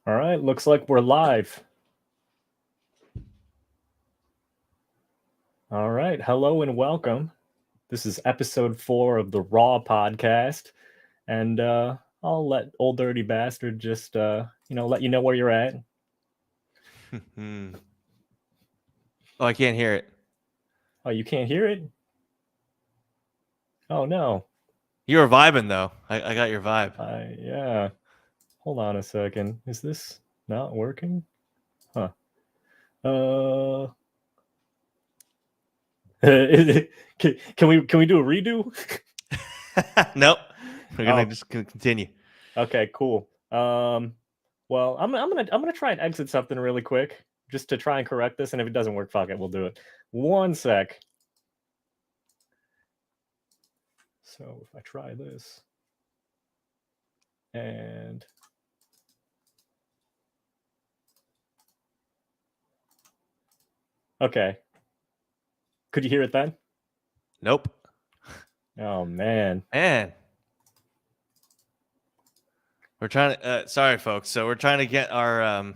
All right, looks like we're live. All right, hello and welcome. This is episode 4 of the Raw podcast, and I'll let old dirty bastard just let you know where you're at. Oh, I can't hear it. Oh, you can't hear it? Oh no. You were vibing though. I got your vibe. Yeah. Hold on a second. Is this not working? Huh. Uh. can we do a redo? Nope. We're gonna just continue. Okay, cool. Well, I'm gonna try and exit something really quick just to try and correct this, and if it doesn't work, fuck it, we'll do it. One sec. So if I try this, and okay, could you hear it then? Nope. Oh man. We're trying to. Sorry, folks. So we're trying to get our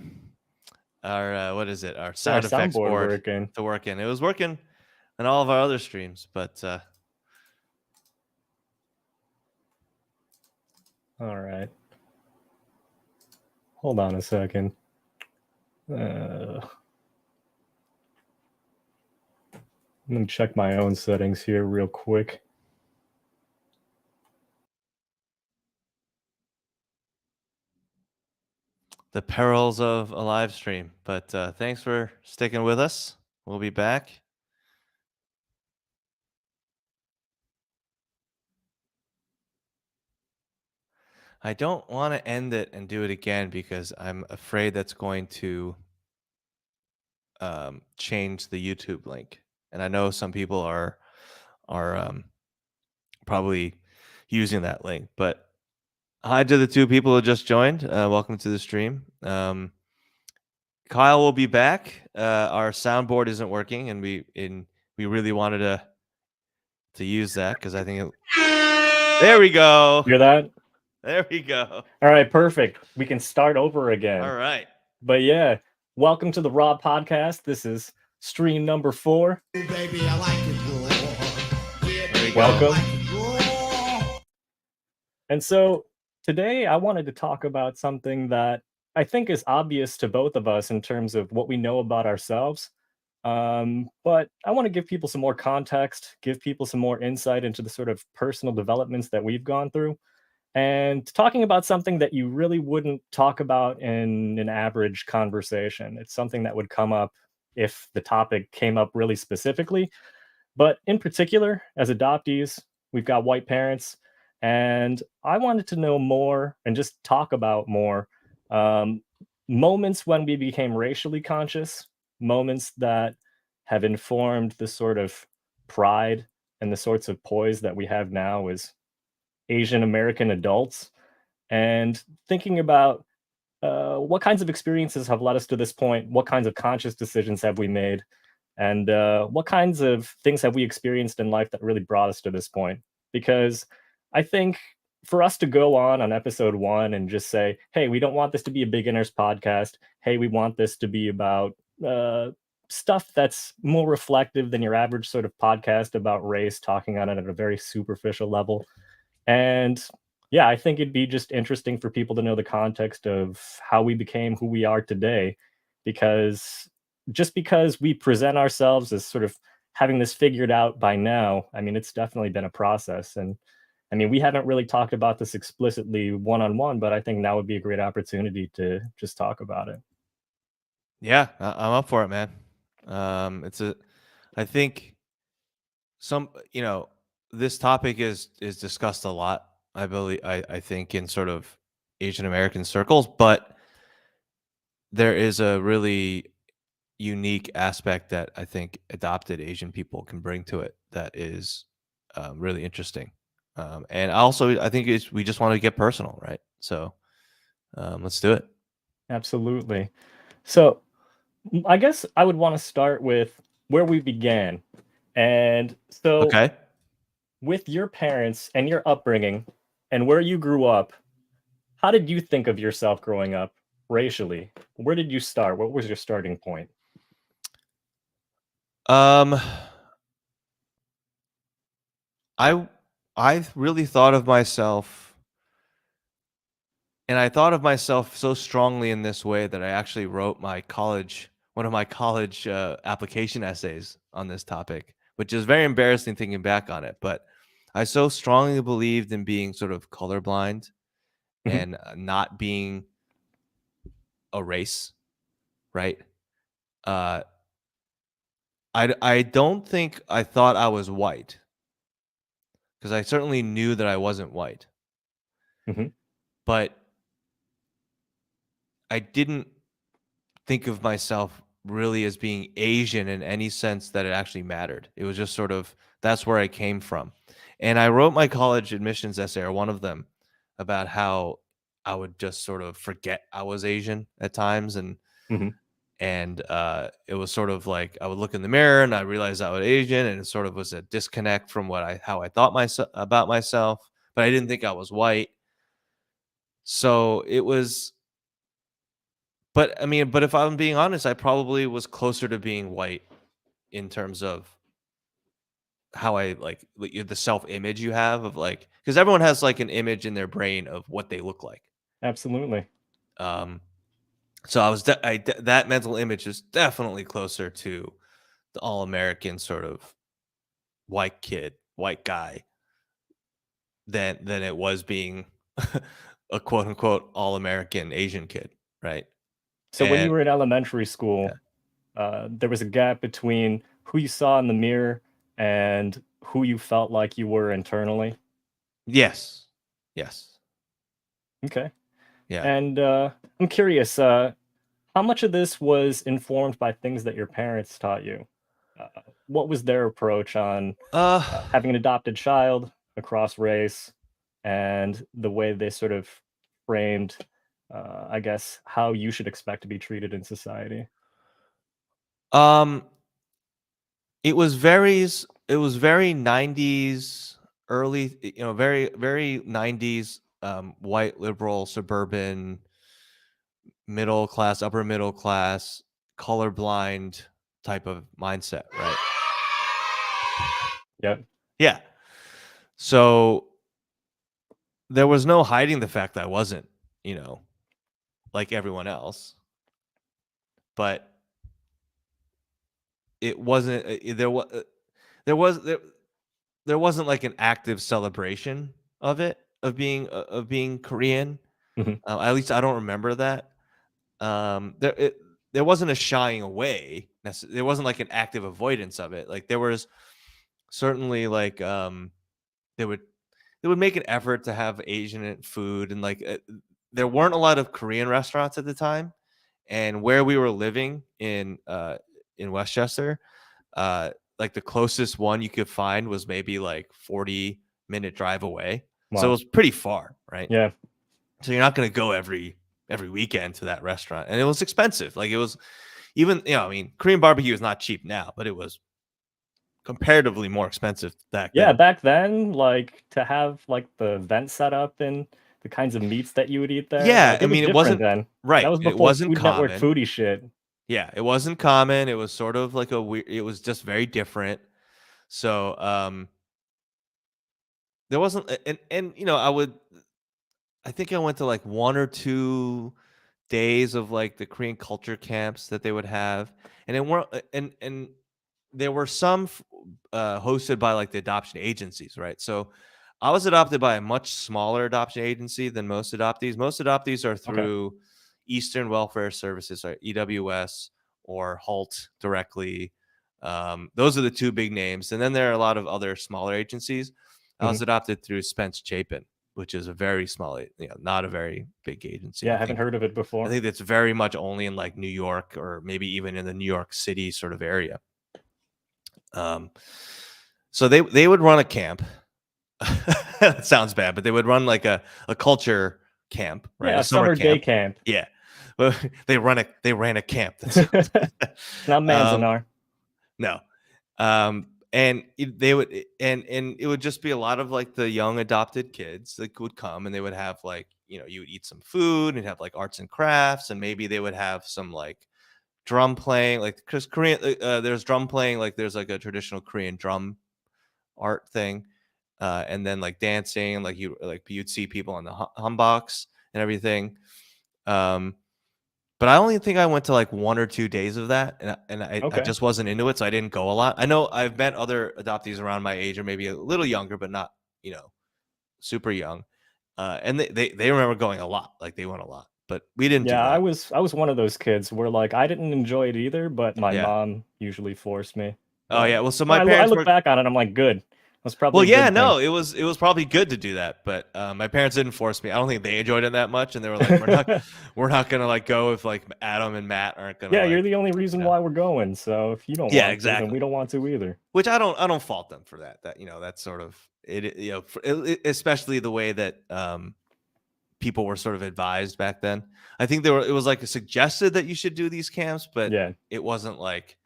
what is it? Our sound effects board working. to work in. It was working in all of our other streams, but all right. Hold on a second. Let me check my own settings here real quick. the perils of a live stream. But thanks for sticking with us. We'll be back. I don't want to end it and do it again because I'm afraid that's going to change the YouTube link. And I know some people are probably using that link. But hi to the two people who just joined. Welcome to the stream. Kyle will be back. Our soundboard isn't working, and we really wanted to use that because I think there we go. Hear that? There we go. All right, perfect. We can start over again. All right. But yeah, welcome to the Raw podcast. This is stream number 4. Ooh, baby, I like it raw. Yeah, baby, Welcome. I like it raw. And so today I wanted to talk about something that I think is obvious to both of us in terms of what we know about ourselves. But I want to give people some more context, give people some more insight into the sort of personal developments that we've gone through, and talking about something that you really wouldn't talk about in an average conversation. It's something that would come up if the topic came up really specifically. But in particular, as adoptees, we've got white parents, and I wanted to know more and just talk about more moments when we became racially conscious, moments that have informed the sort of pride and the sorts of poise that we have now as Asian American adults, and thinking about what kinds of experiences have led us to this point, what kinds of conscious decisions have we made, and what kinds of things have we experienced in life that really brought us to this point. Because I think for us to go on episode 1 and just say, hey, we don't want this to be a beginner's podcast, hey, we want this to be about stuff that's more reflective than your average sort of podcast about race, talking on it at a very superficial level. And yeah, I think it'd be just interesting for people to know the context of how we became who we are today, because just because we present ourselves as sort of having this figured out by now, I mean, it's definitely been a process. And I mean, we haven't really talked about this explicitly one-on-one, but I think now would be a great opportunity to just talk about it. Yeah, I'm up for it, man. I think this topic is discussed a lot. I believe, I think in sort of Asian American circles, but there is a really unique aspect that I think adopted Asian people can bring to it that is really interesting. And also, I think we just want to get personal, right? So let's do it. Absolutely. So I guess I would want to start with where we began. And so Okay. with your parents and your upbringing and where you grew up, how did you think of yourself growing up? racially? Where did you start? What was your starting point? Um, I I really thought of myself, and I thought of myself so strongly in this way that I actually wrote one of my college application essays on this topic, which is very embarrassing thinking back on it. But I so strongly believed in being sort of colorblind Mhm. and not being a race, right? Uh, I don't think I thought I was white because I certainly knew that I wasn't white, Mhm. but I didn't think of myself really as being Asian in any sense that it actually mattered. It was just sort of that's where I came from. And I wrote my college admissions essay, or one of them, about how I would just sort of forget I was Asian at times, Mhm. and it was sort of like I would look in the mirror and I realized I was Asian, and it sort of was a disconnect from how I thought myself about myself, but I didn't think I was white. So it was, but I mean, but if I'm being honest, I probably was closer to being white in terms of how I the self image you have of like, because everyone has like an image in their brain of what they look like. Absolutely. Um, so that mental image is definitely closer to the all American sort of white kid, white guy than it was being a quote unquote all American Asian kid, right? So when you And were in elementary yeah. school, there was a gap between who you saw in the mirror and who you felt like you were internally. Yes. Yes. Okay. Yeah. And I'm curious, how much of this was informed by things that your parents taught you? Uh, what was their approach on Uh having an adopted child across race and the way they sort of framed, I guess, how you should expect to be treated in society? um it was very 90s, early, very very 90s, white liberal suburban middle class, upper middle class, colorblind type of mindset, right? Yep. Yeah. So there was no hiding the fact that I wasn't, like everyone else, but it wasn't there was there wasn't like an active celebration of it, of being Korean. Mhm. At least I don't remember that. There wasn't a shying away. There wasn't like an active avoidance of it. Like there was certainly like they would they would make an effort to have Asian food, and like there weren't a lot of Korean restaurants at the time, and where we were living in Westchester, uh like the closest one you could find was maybe like 40-minute drive away. So it Wow. was pretty far, right? Yeah. So you're not going to go every weekend to that restaurant, and it was expensive. Like it was even, I mean, Korean barbecue is not cheap now, but it was comparatively more expensive back Yeah, then. back then, like, to have, like, the vent set up and the kinds of meats that you would eat there, Yeah, like, I it was mean, it different wasn't then. That right. was It before wasn't Food Network common. foodie shit. Yeah, it wasn't common. It was sort of like a weird. It was just very different. So there wasn't, and I think I went to like 1 or 2 days of like the Korean culture camps that they would have, and it weren't and there were some hosted by like the adoption agencies, right? So I was adopted by a much smaller adoption agency than most adoptees. Most adoptees are Okay. through Eastern Welfare Services, or EWS, or HALT directly. Those are the two big names, and then there are a lot of other smaller agencies. I was Mhm. adopted through Spence Chapin, which is a very small, not a very big agency. Yeah, I haven't heard of it I before. think that's very much only in like New York, or maybe even in the New York City sort of area. Um, so they would run a camp. That sounds bad, but they would run like a culture camp, right? Yeah, A a summer summer day camp. camp. Yeah. Well, they ran a camp. That sounds Not um, Manzanar. no. and they would and it would just be a lot of like the young adopted kids that would come, and they would have like, you would eat some food and have like arts and crafts, and maybe they would have some like drum playing, like because Korean there's drum playing, like there's like a traditional Korean drum art thing, and then like dancing, like you'd see people on the humbox and everything. But I only think I went to like 1 or 2 days of that, and I Okay. just wasn't into it, so I didn't go a lot. I know I've met other adoptees around my age, or maybe a little younger, but not, super young. And they remember going a lot, like they went a lot, but we didn't do Yeah, I that. was I was one of those kids where like I didn't enjoy it either, but my Yeah. mom usually forced me. Oh So yeah. Well, so when my I parents look were. back on it, I'm like, good. That's Well, probably a yeah, good thing. no, it was probably good to do that, but my parents didn't force me. I don't think they enjoyed it that much, and they were like, we're not gonna like go if like Adam and Matt aren't gonna Yeah, you're like, the only reason why we're going. So if you don't yeah, want to, then we exactly. don't want to either. Which I don't fault them for that. That that's sort of it. Especially the way that people were sort of advised back then. I think it was like suggested that you should do these camps, but Yeah. it wasn't like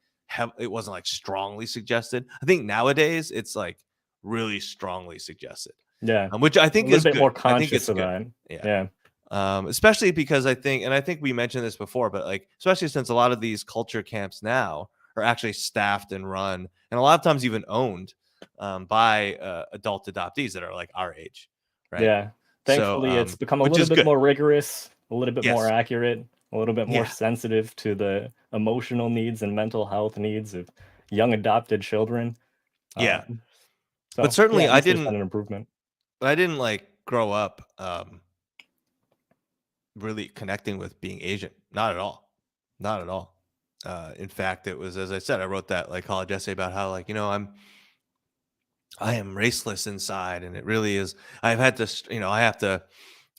it wasn't like strongly suggested. I think nowadays it's like really strongly suggested, Yeah. which I A think little is bit good. more I think conscious it's of good. that. Yeah. Yeah. Especially because I think we mentioned this before, but like especially since a lot of these culture camps now are actually staffed and run, and a lot of times even owned by adult adoptees that are like our age, right? Yeah. So, Thankfully, it's become a which little is bit good. more rigorous, a little bit more Yes. accurate, a little bit more Yeah. sensitive to the emotional needs and mental health needs of young adopted children. Yeah. But So yeah, certainly at least there's been an improvement. I didn't like grow up really connecting with being Asian. Not at all. Not at all. In fact, it was, as I said, I wrote that like college essay about how like, I am raceless inside, and it really is. I've had to, I have to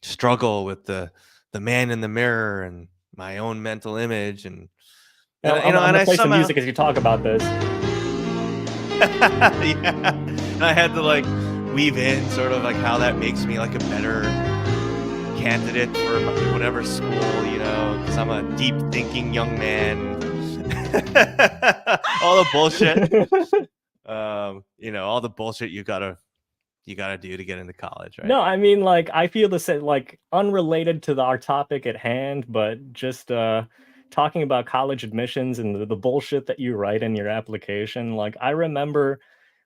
struggle with the man in the mirror and my own mental image, and Now, you know, I'm and gonna I play some somehow, music as you talk about this. yeah, and I had to like weave in sort of like how that makes me like a better candidate for whatever school, because I'm a deep thinking young man. All the bullshit. All the bullshit you gotta do to get into college, right? No, I mean, like, I feel the same, like, unrelated to our topic at hand, but just talking about college admissions and the bullshit that you write in your application. Like, I remember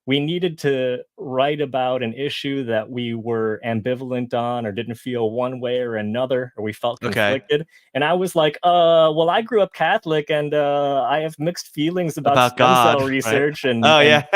we needed to write about an issue that we were ambivalent on or didn't feel one way or another, or we felt Okay. conflicted. And I was like, well, I grew up Catholic and I have mixed feelings about About stem cell God, right? research and Oh yeah.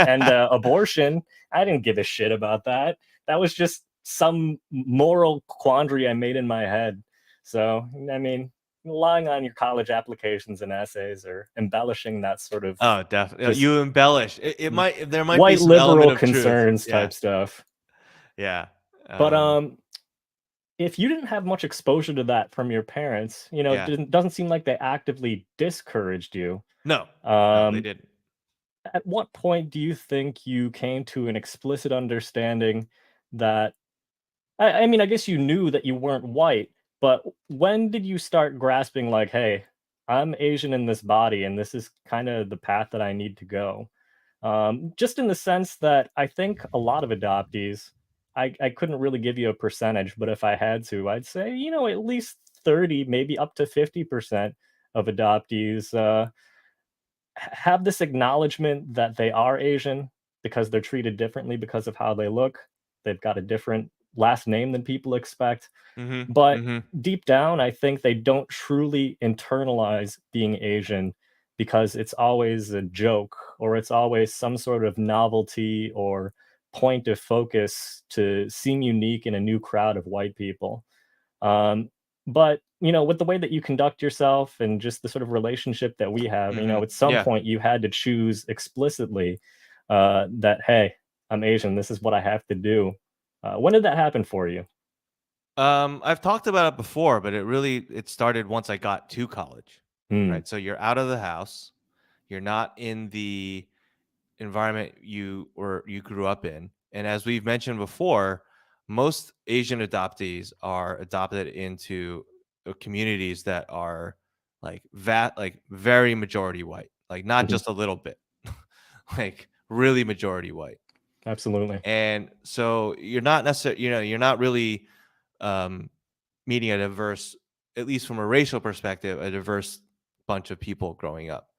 abortion. I didn't give a shit about that. That was just some moral quandary I made in my head. So, I mean, relying on your college applications and essays or embellishing that sort of Oh, definitely. just You embellish. There might be white some element liberal of truth. concerns Yeah. type stuff. Yeah. But if you didn't have much exposure to that from your parents, it Yeah. doesn't seem like they actively discouraged you. No, they didn't. At what point do you think you came to an explicit understanding that I mean, I guess you knew that you weren't white, but when did you start grasping like, "Hey, I'm Asian in this body, and this is kinda the path that I need to go." Just in the sense that I think a lot of adoptees, I couldn't really give you a percentage, but if I had to, I'd say, at least 30, maybe up to 50% of adoptees, have this acknowledgement that they are Asian because they're treated differently because of how they look. They've got a different last name than people expect. Mm-hmm. But Mm-hmm. deep down, I think they don't truly internalize being Asian because it's always a joke or it's always some sort of novelty or point of focus to seem unique in a new crowd of white people. Um, but with the way that you conduct yourself and just the sort of relationship that we have, Mm-hmm. at some Yeah. point you had to choose explicitly that, hey, I'm Asian. This is what I have to do. When did that happen for you? I've talked about it before, but it started once I got to college, Hmm. right? So you're out of the house, you're not in the environment you grew up in, and as we've mentioned before, most Asian adoptees are adopted into communities that are like very majority white, like not Mhm. just a little bit, like really majority white. Absolutely. And so you're not necessarily, you're not really meeting a diverse, at least from a racial perspective, a diverse bunch of people growing up.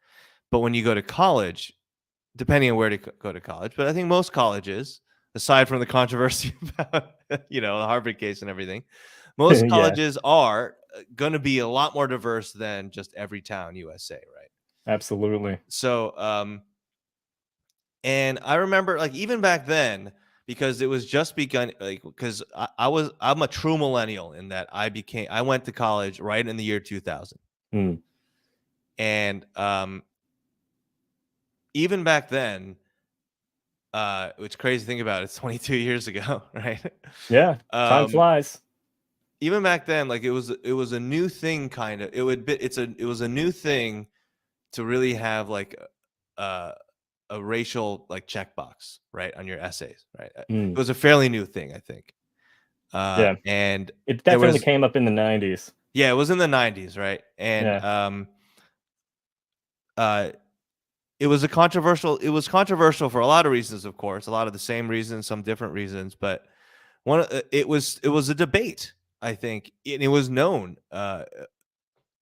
But when you go to college, depending on where to go to college, but I think most colleges, aside from the controversy about, the Harvard case and everything, most Yeah, colleges are going to be a lot more diverse than just Everytown, USA, right? absolutely. So, and I remember, like, even back then, because it was just begun, like, because I'm a true millennial in that I went to college right in the year 2000. Mm. And even back then, which crazy thing about it, it's 22 years ago, right? Yeah, time Um, flies. even back then, like, it was a new thing, kind of. It was a new thing to really have like a racial like checkbox, right, on your essays, right? It Mm. was a fairly new thing, I think. Yeah, And it there definitely was, came up in the 90s. yeah, it was in the 90s, right? And Yeah. uh it was controversial for a lot of reasons, of course, a lot of the same reasons, some different reasons, but it was a debate, I think, and it was known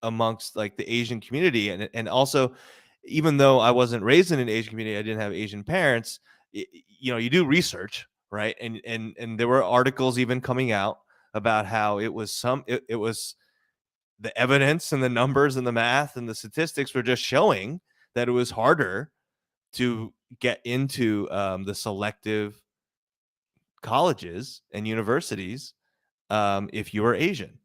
amongst like the Asian community, and also, even though I wasn't raised in an Asian community, I didn't have Asian parents. You do research, right? And there were articles even coming out about how it was the evidence and the numbers and the math and the statistics were just showing that it was harder to get into the selective colleges and universities if you were Asian.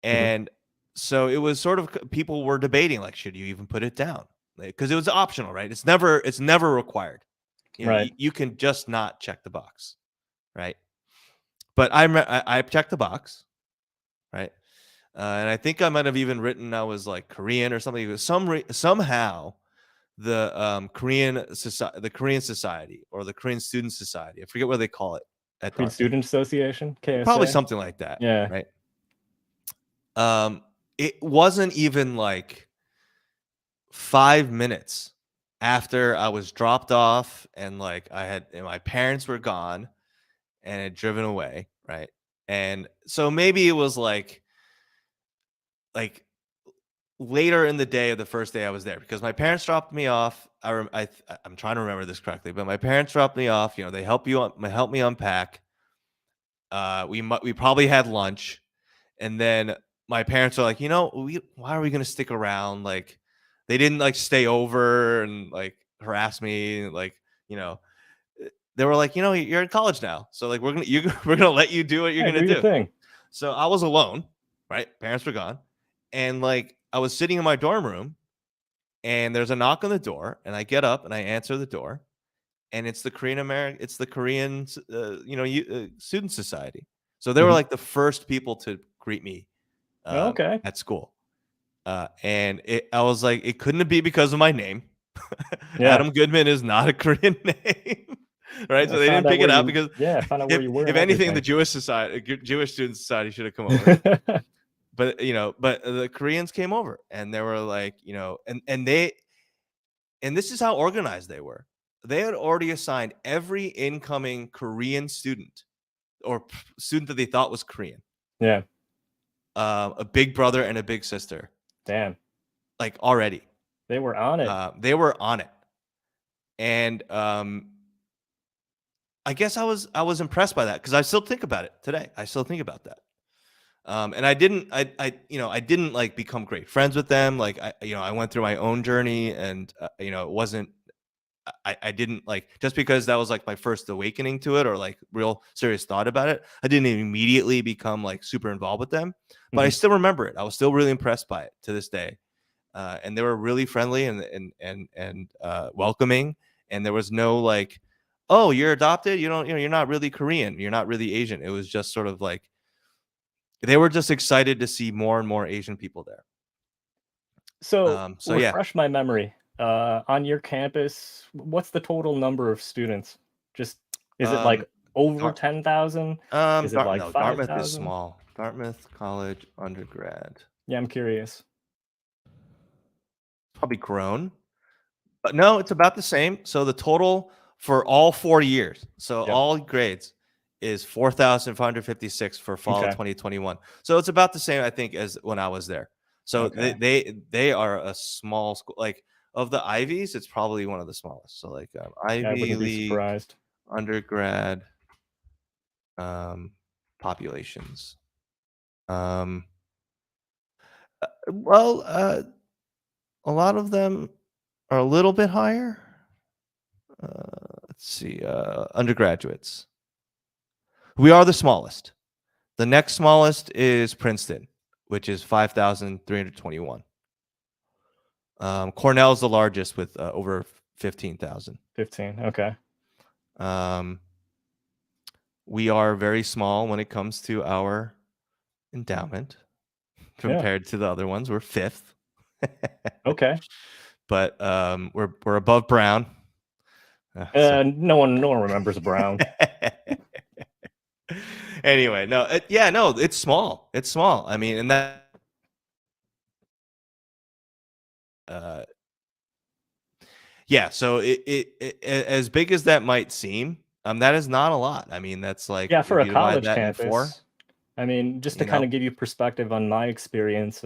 And so it was sort of, people were debating, like, should you even put it down? Because it was optional, right? It's never required. Right. You can just not check the box, right? But I checked the box, right? And I think I might have even written I was like Korean or something. It was somehow the Korean Society or the Korean Student Society, I forget what they call it at Korean Dartmouth. Student Association, Probably KSA. something like that, Yeah. right? It wasn't even like 5 minutes after I was dropped off, and like and my parents were gone and had driven away, right? And so maybe it was like later in the day of the first day I was there, because my parents dropped me off. I'm trying to remember this correctly, but my parents dropped me off. They help me unpack. We probably had lunch, and then my parents are like, why are we gonna stick around? Like, they didn't like stay over and like harass me. Like, they were like, you're in college now, so like we're gonna let you do what you're Yeah, gonna do your do. thing. So I was alone, right? Parents were gone, and like I was sitting in my dorm room, and there's a knock on the door, and I get up and I answer the door, and it's the Korean Student Society. So they were Mhm. like the first people to greet me Okay. at school. And I was like, it couldn't be because of my name. Yeah. Adam Goodman is not a Korean name, right? So I they found didn't out pick where it out, you because found out where you were if and anything, the everything. Jewish Student Society should have come over. But the Koreans came over, and they were like, and this is how organized they were. They had already assigned every incoming Korean student, or student that they thought was Korean, Yeah. a big brother and a big sister, Damn. like, already. They were on it. They were on it. And I guess I was impressed by that, because I still think about it today. I still think about that. And I didn't like become great friends with them. Like, I went through my own journey, and it wasn't, I didn't, like, just because that was like my first awakening to it, or like real serious thought about it, I didn't immediately become like super involved with them. But I Mhm. still remember it. I was still really impressed by it to this day. And they were really friendly and welcoming. And there was no like, oh, you're adopted, you're not really Korean, you're not really Asian. It was just sort of like, they were just excited to see more and more Asian people there. So, So yeah. refresh my memory. On your campus, what's the total number of students? Just, is it like over Dar- 10,000? Is it like No, Dartmouth is 5,000? small. Dartmouth College undergrad. Yeah, I'm curious. Probably grown. No, it's about the same. So the total for all 4 years, so Yep. all grades, is 4,556 for fall of Okay. 2021. So it's about the same, I think, as when I was there. So Okay. they are a small school. Like of the Ivies, it's probably one of the smallest. So like Yeah, I Ivy wouldn't be League surprised. undergrad populations. Um, well, a lot of them are a little bit higher. Let's see, undergraduates. We are the smallest. The next smallest is Princeton, which is 5,321. Cornell's the largest with over 15,000. 15. Okay. Um, we are very small when it comes to our endowment Yeah. compared to the other ones. We're fifth, Okay. but we're above Brown. No one remembers Brown. Anyway, no, yeah, no, it's small. It's small. I mean, and that yeah, so as big as that might seem, that is not a lot. I mean, that's like Yeah, if for a you divide college that in four, campus. I mean, just to you kind know, of give you perspective on my experience,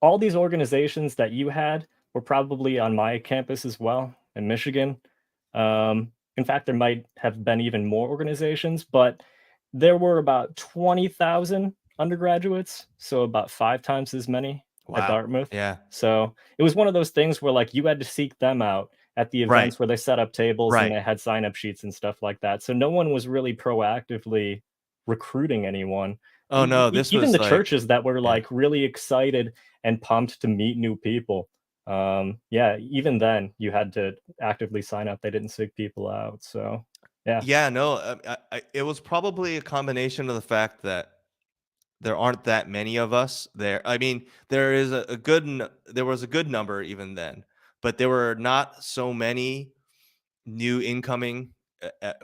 all these organizations that you had were probably on my campus as well in Michigan. In fact, there might have been even more organizations, but there were about 20,000 undergraduates, so about 5 times as many at wow, Dartmouth. yeah, So it was one of those things where like you had to seek them out at the right, events where they set up tables and right. they had sign up sheets and stuff like that. So no one was really proactively recruiting anyone. Oh no, this Even was the like, churches that were yeah, like really excited and pumped to meet new people. Yeah, even then you had to actively sign up. They didn't seek people out. So yeah, yeah, no, it was probably a combination of the fact that there aren't that many of us there. I mean, there is there was a good number even then, but there were not so many new incoming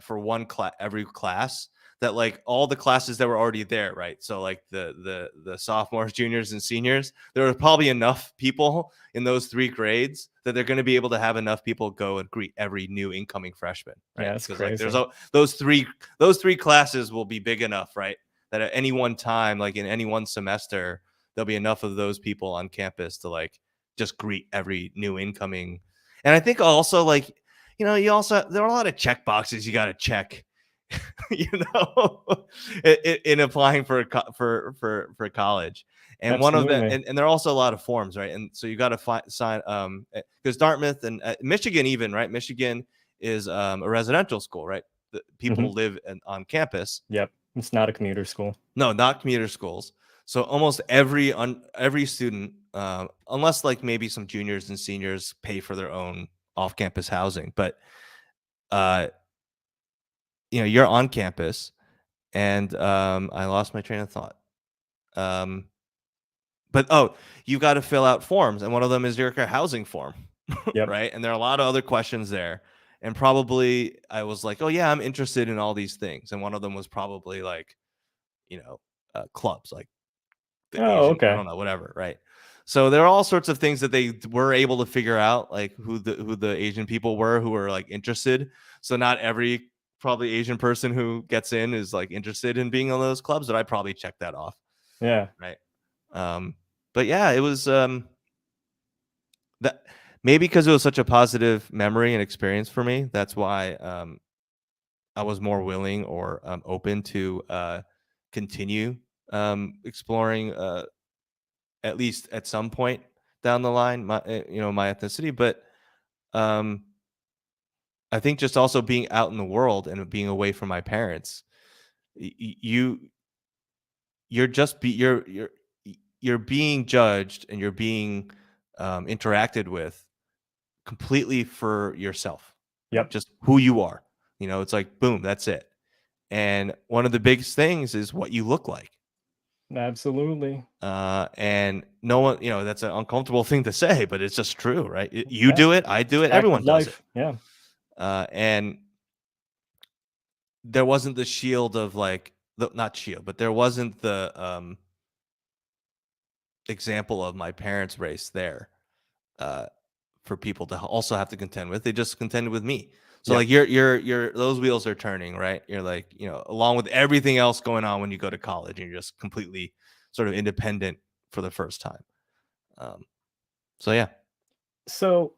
for one class every class, that like all the classes that were already there, right? So like the sophomores, juniors, and seniors, there were probably enough people in those 3 grades that they're going to be able to have enough people go and greet every new incoming freshman, right? yeah, it's Because like there's crazy. those three classes will be big enough, right? That at any one time, like in any one semester, there'll be enough of those people on campus to like just greet every new incoming. And I think also like, you also, there are a lot of check boxes you got to check, you know, in applying for for college. And one of them, Absolutely. and there are also a lot of forms, right? And so you got to sign, because Dartmouth and Michigan, even, right? Michigan is a residential school, right? Hmm. People live on campus. Yep, it's not a commuter school. No, not commuter schools. So almost every student, unless like maybe some juniors and seniors pay for their own off-campus housing, but uh, you're on campus, and I lost my train of thought. Um, but you got to fill out forms, and one of them is your housing form, Yep. right? And there are a lot of other questions there, and probably I was like, oh yeah, I'm interested in all these things, and one of them was probably like, clubs, like the Oh, Asian, I okay. don't know, whatever, right? So there are all sorts of things that they were able to figure out, like who the Asian people who were like interested. So not every probably Asian person who gets in is like interested in being on those clubs, but I probably checked that off, Yeah. right? Um, but yeah, it was that maybe because it was such a positive memory and experience for me. That's why I was more willing or open to continue exploring. At least at some point down the line, my ethnicity. But um I think just also being out in the world and being away from my parents, you you're just be you're being judged, and you're being interacted with completely for yourself, right? Yep. Just who you are. It's like boom, that's it. And one of the biggest things is what you look like. Absolutely. And no one, that's an uncomfortable thing to say, but it's just true, right? You Yeah. do it, I do it, Fact everyone of does it. life. Yeah. And there wasn't the shield of like, not shield, but there wasn't the example of my parents' race there, uh, for people to also have to contend with. They just contended with me. So Yeah. like you're those wheels are turning, right? You're like, along with everything else going on when you go to college, and you're just completely sort of independent for the first time. So yeah. So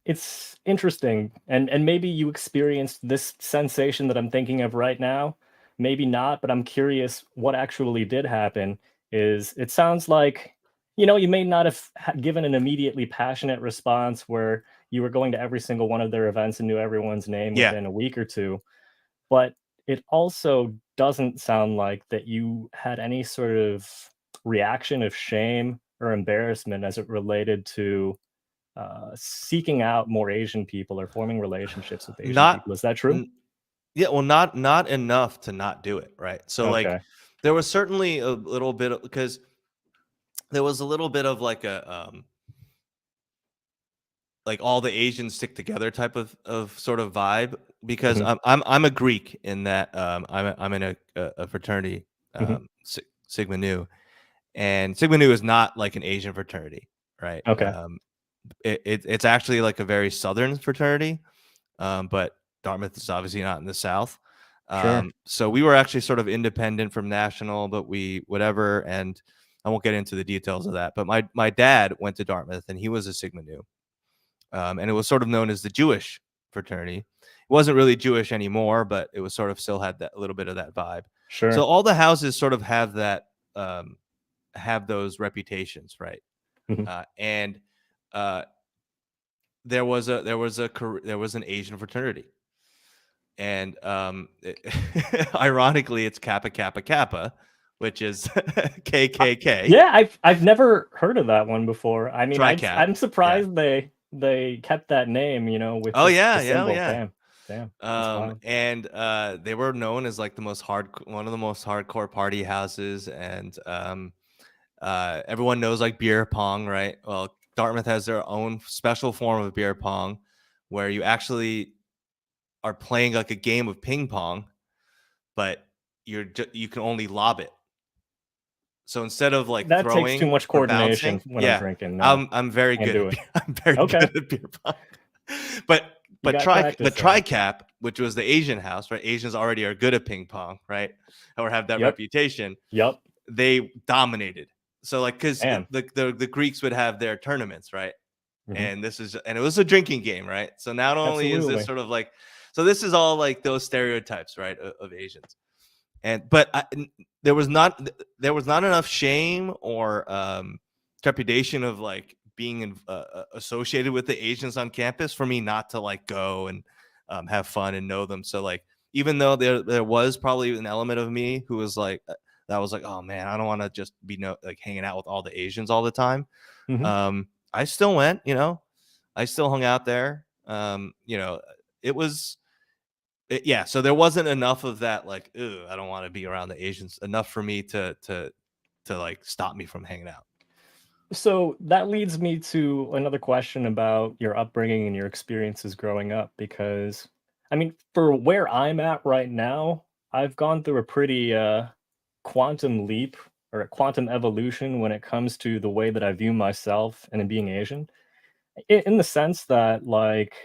it's interesting, and maybe you experienced this sensation that I'm thinking of right now. Maybe not, but I'm curious what actually did happen. Is it sounds like you may not have given an immediately passionate response where you were going to every single one of their events and knew everyone's name Yeah. within a week or two, but it also doesn't sound like that you had any sort of reaction of shame or embarrassment as it related to seeking out more Asian people or forming relationships with Asian Not people. Is that true? Yeah, well, not enough to not do it, right? So like Okay. there was certainly a little bit of, because there was a little bit of like a like all the Asians stick together type of sort of vibe, because Mhm, I'm a Greek in that I'm in a fraternity, mhm. Sigma Nu, and Sigma Nu is not like an Asian fraternity, right? Okay. It's actually like a very southern fraternity, but Dartmouth is obviously not in the South. Sure. So we were actually sort of independent from national, but we whatever, and I won't get into the details of that. But my dad went to Dartmouth, and he was a Sigma Nu, and it was sort of known as the Jewish fraternity. It wasn't really Jewish anymore, but it was sort of still had that a little bit of that vibe. So Sure. all the houses sort of have that, have those reputations, right? Mhm. And uh, there was an Asian fraternity, and ironically, it's Kappa Kappa Kappa, which is KKK, Yeah, I've never heard of that one before. I mean, TriCap. I'm Yeah. surprised they kept that name, with Oh just yeah, the yeah, symbol. yeah. Damn, that's wild. And they were known as like one of the most hardcore party houses, and everyone knows like beer pong, right? Well, Dartmouth has their own special form of beer pong, where you actually are playing like a game of ping pong, but you can only lob it. So instead of like That takes too throwing much or coordination bouncing, when I'm yeah, drinking. No, I'm very can't good do at it. I'm very Okay, good at beer pong. But you got practice there. TriCap, which was the Asian house, right? Asians already are good at ping pong, right? Or have that Yep. reputation. Yep. They dominated. So like, because Damn. the Greeks would have their tournaments, right? Mhm. And it was a drinking game, right? So not only is this Absolutely. sort of like, so this is all like those stereotypes, right, of Asians. And but there was not enough shame or trepidation of like being associated with the Asians on campus for me not to like go and have fun and know them. So like, even though there was probably an element of me who was like, that was like, oh man, I don't want to just be like hanging out with all the Asians all the time. Mhm. I still went, I still hung out there. It was yeah, so there wasn't enough of that, like, "Ew, I don't want to be around the Asians," enough for me to like stop me from hanging out. So that leads me to another question about your upbringing and your experiences growing up, because I mean, for where I'm at right now, I've gone through a pretty quantum leap or a quantum evolution when it comes to the way that I view myself and in being Asian. In the sense that, like,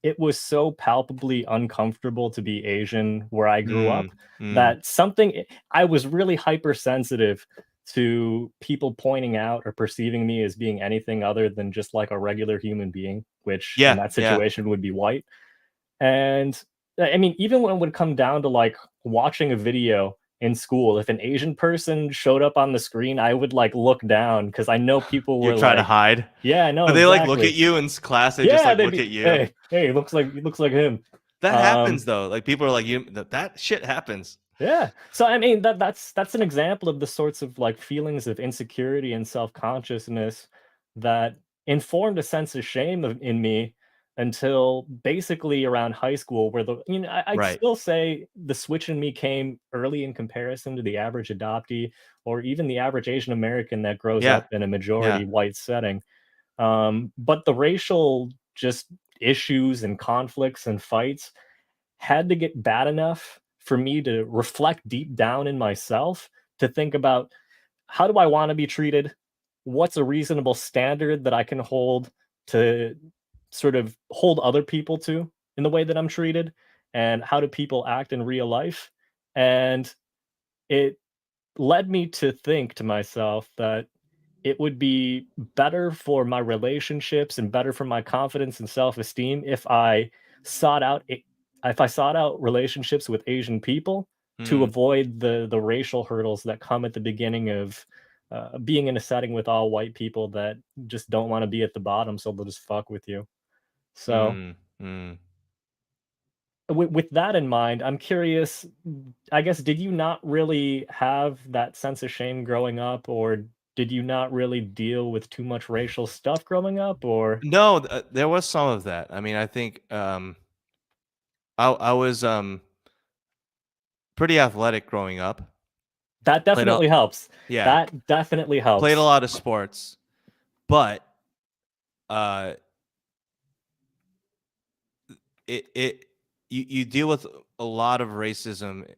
it was so palpably uncomfortable to be Asian where I grew up Mm, mm. that I was really hypersensitive to people pointing out or perceiving me as being anything other than just like a regular human being, which in Yeah, that yeah. situation would be white. And I mean, even when it would come down to like watching a video in school, if an Asian person showed up on the screen, I would like look down because I know people You were try to like, hide? yeah, I know But they, like, look at exactly. you in class, they just, Yeah, like, they'd look be, at you. hey, looks like him. That Um, happens, though, like, people are like, "You that shit happens." yeah. So I mean that's an example of the sorts of like feelings of insecurity and self-consciousness that informed a sense of shame in me until basically around high school, where I'd Right. still say the switch in me came early in comparison to the average adoptee or even the average Asian American that grows Yeah, up in a yeah. majority white setting. But the racial just issues and conflicts and fights had to get bad enough for me to reflect deep down in myself to think about, how do I want to be treated? What's a reasonable standard that I can hold to sort of hold other people to in the way that I'm treated, and how do people act in real life. And it led me to think to myself that it would be better for my relationships and better for my confidence and self-esteem sought out if I sought out relationships with Asian people to Hmm. avoid the racial hurdles that come at the beginning of being in a setting with all white people that just don't want to be at the bottom, so they'll just fuck with you. So Hmm. Hmm. with that in mind, I'm curious. I guess, did you not really have that sense of shame growing up, or did you not really deal with too much racial stuff growing up, or No, there was some of that. I mean, I think I was pretty athletic growing up. that Played a definitely helps. Yeah, That definitely played a helps. lot of sports, but uh, it you deal with a lot of racism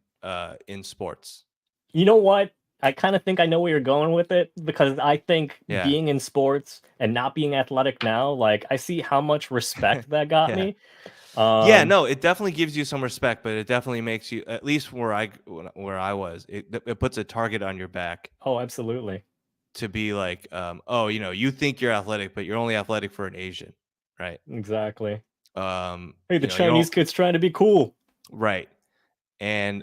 in sports. You know what? I kind of think I know where you're going with it, because I think Yeah, being in sports and not being athletic now, like, I see how much respect that got yeah, me. yeah. Um, No, it definitely gives you some respect, but it definitely makes you, at least where I was, it puts a target on your back oh, absolutely. to be like, oh, you think you're athletic, but you're only athletic for an Asian, right? Exactly. Um, Hey, the you know, you Chinese don't kid's trying to be cool. right, and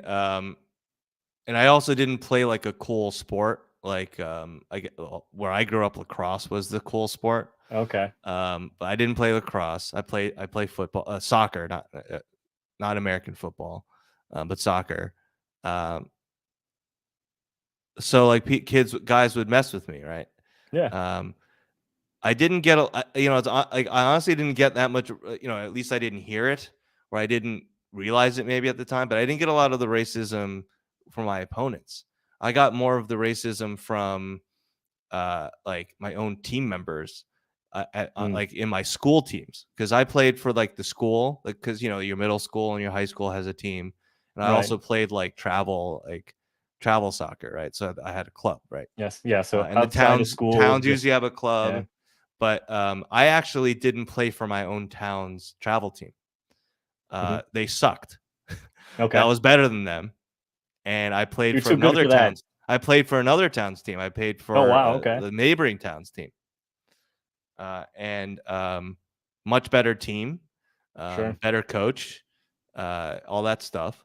and I also didn't play like a cool sport. Like where I grew up, lacrosse was the cool sport. Okay. But I didn't play lacrosse. I play football, soccer, not American football, but soccer. Um, so like guys would mess with me, right? Yeah. Um, I didn't get like I honestly didn't get that much. At least I didn't hear it, or I didn't realize it maybe at the time. But I didn't get a lot of the racism from my opponents. I got more of the racism from like my own team members, Mm, like in my school teams, because I played for like the school, like because your middle school and your high school has a team, and I right. also played like travel soccer, right? So I had a club, right? Yes. Yeah. So And the outside of school, towns just usually have a yeah. club, but I actually didn't play for my own town's travel team. Mhm. They sucked. I Okay. was better than them, and I played You're for too good another for that. town's. I played for another town's team. I paid Oh, for wow, okay. the neighboring town's team, and much better team, Sure. better coach, all that stuff.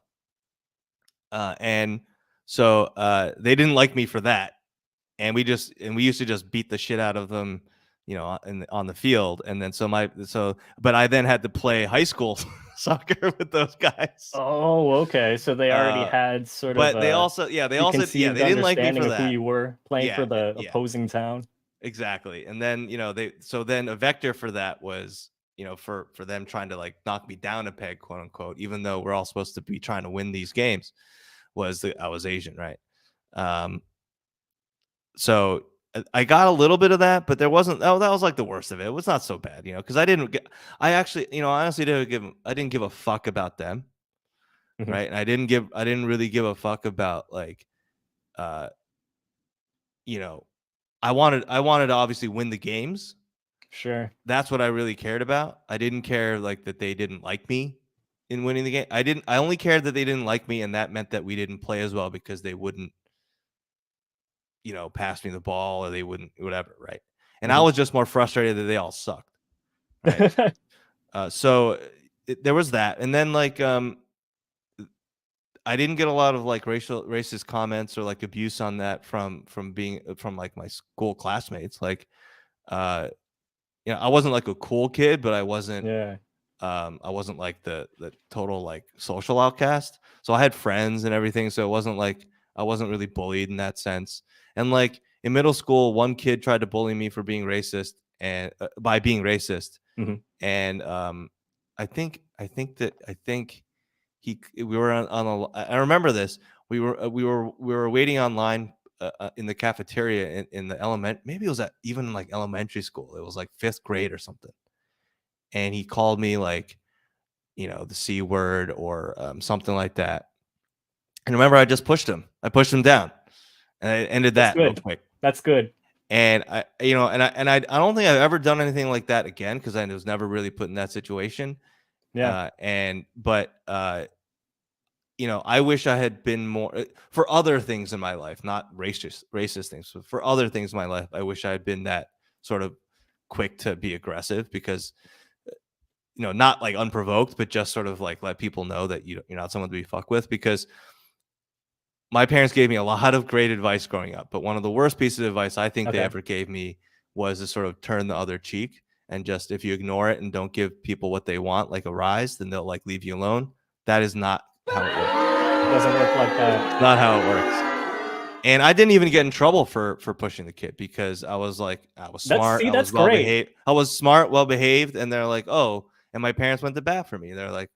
And so they didn't like me for that, and we used to just beat the shit out of them, on the field. And then but I then had to play high school soccer with those guys. Oh, okay. So they already Uh, had sort of but they a also, yeah, preconceived they didn't like me understanding for of who that. you were playing for Yeah, the yeah, opposing town. exactly. And then then a vector for that was, for them trying to like knock me down a peg, quote unquote, even though we're all supposed to be trying to win these games, was that I was Asian, right? Um, so I got a little bit of that, but there wasn't. Oh, that was like the worst of it. It was not so bad, because I actually, honestly I didn't give a fuck about them, Mhm. right? And I didn't really give a fuck about like, uh, you know, I wanted to obviously win the games. Sure. That's what I really cared about. I didn't care like that they didn't like me in winning the game. I only cared that they didn't like me, and that meant that we didn't play as well because they wouldn't, pass me the ball, or they wouldn't, whatever, right? And I Mhm. was just more frustrated that they all sucked, right? So there was that. And then like I didn't get a lot of like racist comments or like abuse on that from like my school classmates. Like uh I wasn't like a cool kid, but Yeah. I wasn't like the total like social outcast. So I had friends and everything, so it wasn't like I wasn't really bullied in that sense. And like in middle school, one kid tried to bully me for being racist, and by being racist. Mhm. And I think we were on I remember this. We were waiting online in the cafeteria in the maybe it was at even like elementary school. It was like fifth Mhm. grade or something. And he called me like, the C word or something like that. And remember, I just pushed him. I pushed him down, and I ended That's that real good. quick. That's good. And I don't think I've ever done anything like that again, because I was never really put in that situation. Yeah. I wish I had been more for other things in my life, not racist things, but for other things in my life. I wish I had been that sort of quick to be aggressive, because not like unprovoked, but just sort of like let people know that you're not someone to be fucked with. Because my parents gave me a lot of great advice growing up, but one of the worst pieces of advice I think they Okay. ever gave me was to sort of turn the other cheek, and just, if you ignore it and don't give people what they want, like a rise, then they'll like leave you alone. That is not how it works. It doesn't work like that. Not how it works. And I didn't even get in trouble for pushing the kid, because I was smart, I was That's well great. behaved. I was smart, well behaved, and they're like, "Oh," and my parents went to bat for me. They're like,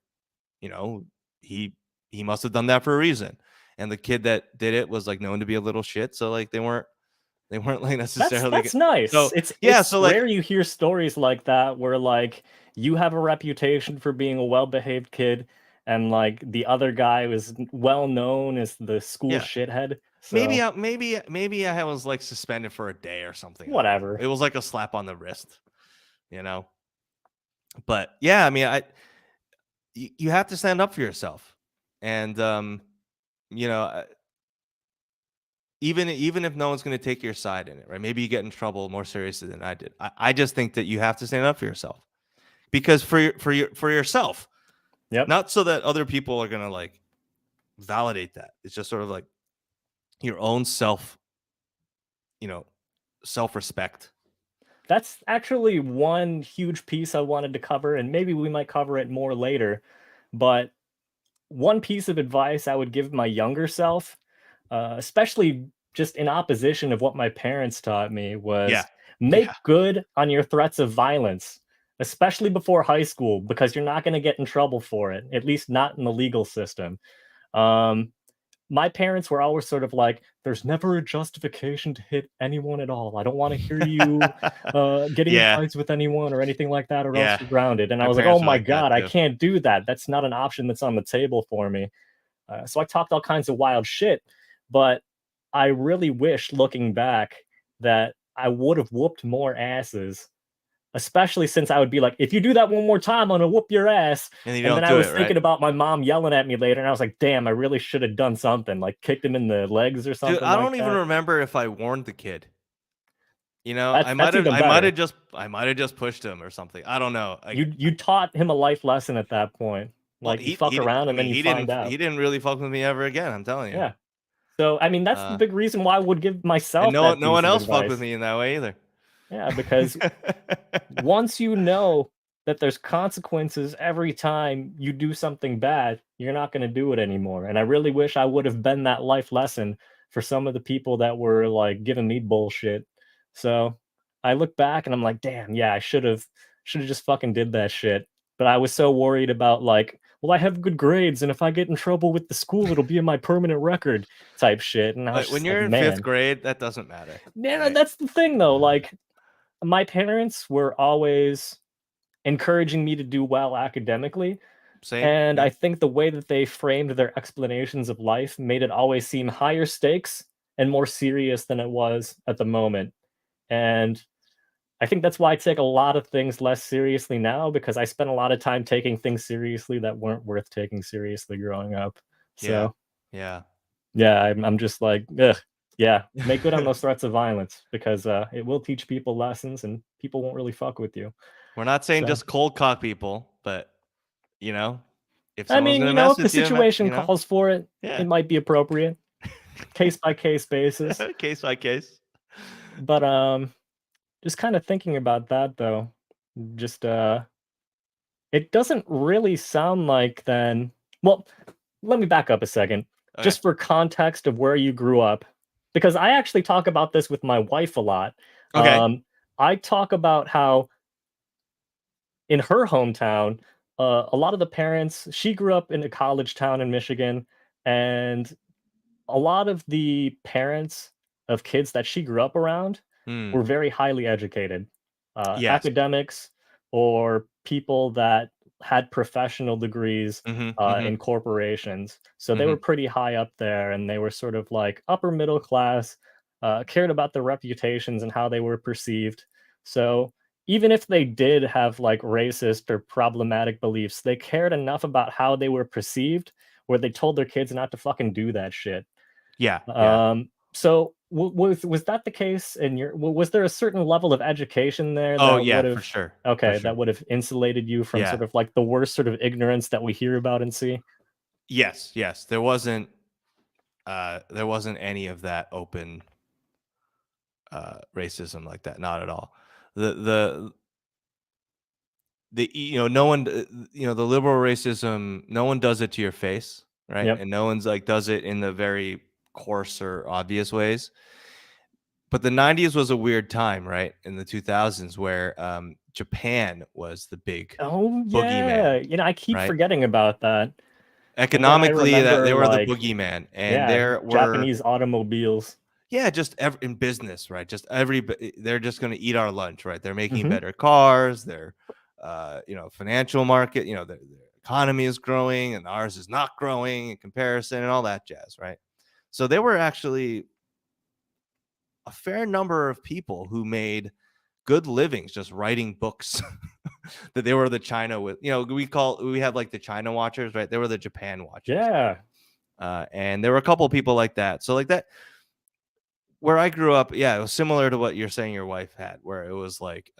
he must have done that for a reason. And the kid that did it was like known to be a little shit, so like they weren't like necessarily That's nice. so It's so like rare you hear stories like that where like you have a reputation for being a well-behaved kid and like the other guy was well known as the school yeah. shithead. Maybe So maybe I was like suspended for a day or something. I don't know. whatever. It was like a slap on the wrist, But yeah, I mean, you have to stand up for yourself, and even if no one's going to take your side in it, right? Maybe you get in trouble more seriously than I did. I just think that you have to stand up for yourself, because for yourself, Yep. not so that other people are going to like validate that. It's just sort of like your own self-respect. That's actually one huge piece I wanted to cover, and maybe we might cover it more later. But one piece of advice I would give my younger self, especially just in opposition of what my parents taught me, was Yeah. make Yeah. good on your threats of violence, especially before high school, because you're not going to get in trouble for it, at least not in the legal system. My parents were always sort of like, there's never a justification to hit anyone at all. I don't want to hear you getting in Yeah. fights with anyone or anything like that, or else Yeah. you're grounded. And I My was like, parents oh were my like that God, I too. can't do that. That's not an option that's on the table for me. So I talked all kinds of wild shit, but I really wish, looking back, that I would have whooped more asses, especially since I would be like, if you do that one more time, I'm gonna whoop your ass. And you And don't then I do was it, thinking right? about my mom yelling at me later, and I was like, damn, I really should have done something, like kicked him in the legs or Dude, something I like don't even that. remember if I warned the kid. That's even better. I might have just pushed him or something. I don't know. Like, You taught him a life lesson at that point. well, Like you fuck around I and then mean, you find out. he didn't really fuck with me ever again. I'm telling you. Yeah. So I mean, that's the Uh, big reason why I would give and myself that no piece one of else fucked with advice. me in that way either. Yeah, because once you know that there's consequences every time you do something bad, you're not going to do it anymore. And I really wish I would have been that life lesson for some of the people that were like giving me bullshit. So I look back and I'm like, damn, yeah, I should have just fucking did that shit. But I was so worried about like, well, I have good grades, and if I get in trouble with the school, it'll be in my permanent record type shit. And I was Like, when just like, you're in fifth man, grade, that doesn't matter. no, Right? that's the thing though. Like my parents were always encouraging me to do well academically. Same. And Yeah. I think the way that they framed their explanations of life made it always seem higher stakes and more serious than it was at the moment. And I think that's why I take a lot of things less seriously now, because I spent a lot of time taking things seriously that weren't worth taking seriously growing up. Yeah. So Yeah. yeah, I'm just like, ugh, yeah, make good on those threats of violence, because it will teach people lessons and people won't really fuck with you. We're not saying So just cold cock people, but if I someone's mean, gonna if mess the with you, situation calls for it, yeah, it might be appropriate, case by case basis. case by case. But just kind of thinking about that though, just it doesn't really sound like then. Well, let me back up a second, Okay. just for context of where you grew up, because I actually talk about this with my wife a lot. Okay. I talk about how in her hometown, a lot of the parents, she grew up in a college town in Michigan, and a lot of the parents of kids that she grew up around Hmm. were very highly educated, Yes. academics or people that had professional degrees in corporations. So they were pretty high up there, and they were sort of like upper middle class, cared about their reputations and how they were perceived. So even if they did have like racist or problematic beliefs, they cared enough about how they were perceived where they told their kids not to fucking do that shit. Yeah. Yeah. So was that the case in your? Was there a certain level of education there Oh that yeah, would for have sure. okay For sure. that would have insulated you from Yeah. sort of like the worst sort of ignorance that we hear about and see? Yes. Yes. There wasn't any of that open racism like that. Not at all. The no one the liberal racism, no one does it to your face, right? Yep. And no one's like does it in the very coarse or obvious ways. But the 90s was a weird time, right? In the 2000s where Japan was the big Oh yeah, boogeyman, I keep right? forgetting about that. And then I Economically, that they remember were the like boogeyman, and yeah, there were Japanese automobiles. just in business, right? Just they're just going to eat our lunch, right? They're making Mhm. better cars. They're financial market. The economy is growing, and ours is not growing in comparison, and all that jazz, right? So there were actually a fair number of people who made good livings just writing books that they were the China with, we have like the China watchers, right? They were the Japan watchers. Yeah. And there were a couple of people like that. So like that, where I grew up, yeah, it was similar to what you're saying your wife had, where it was like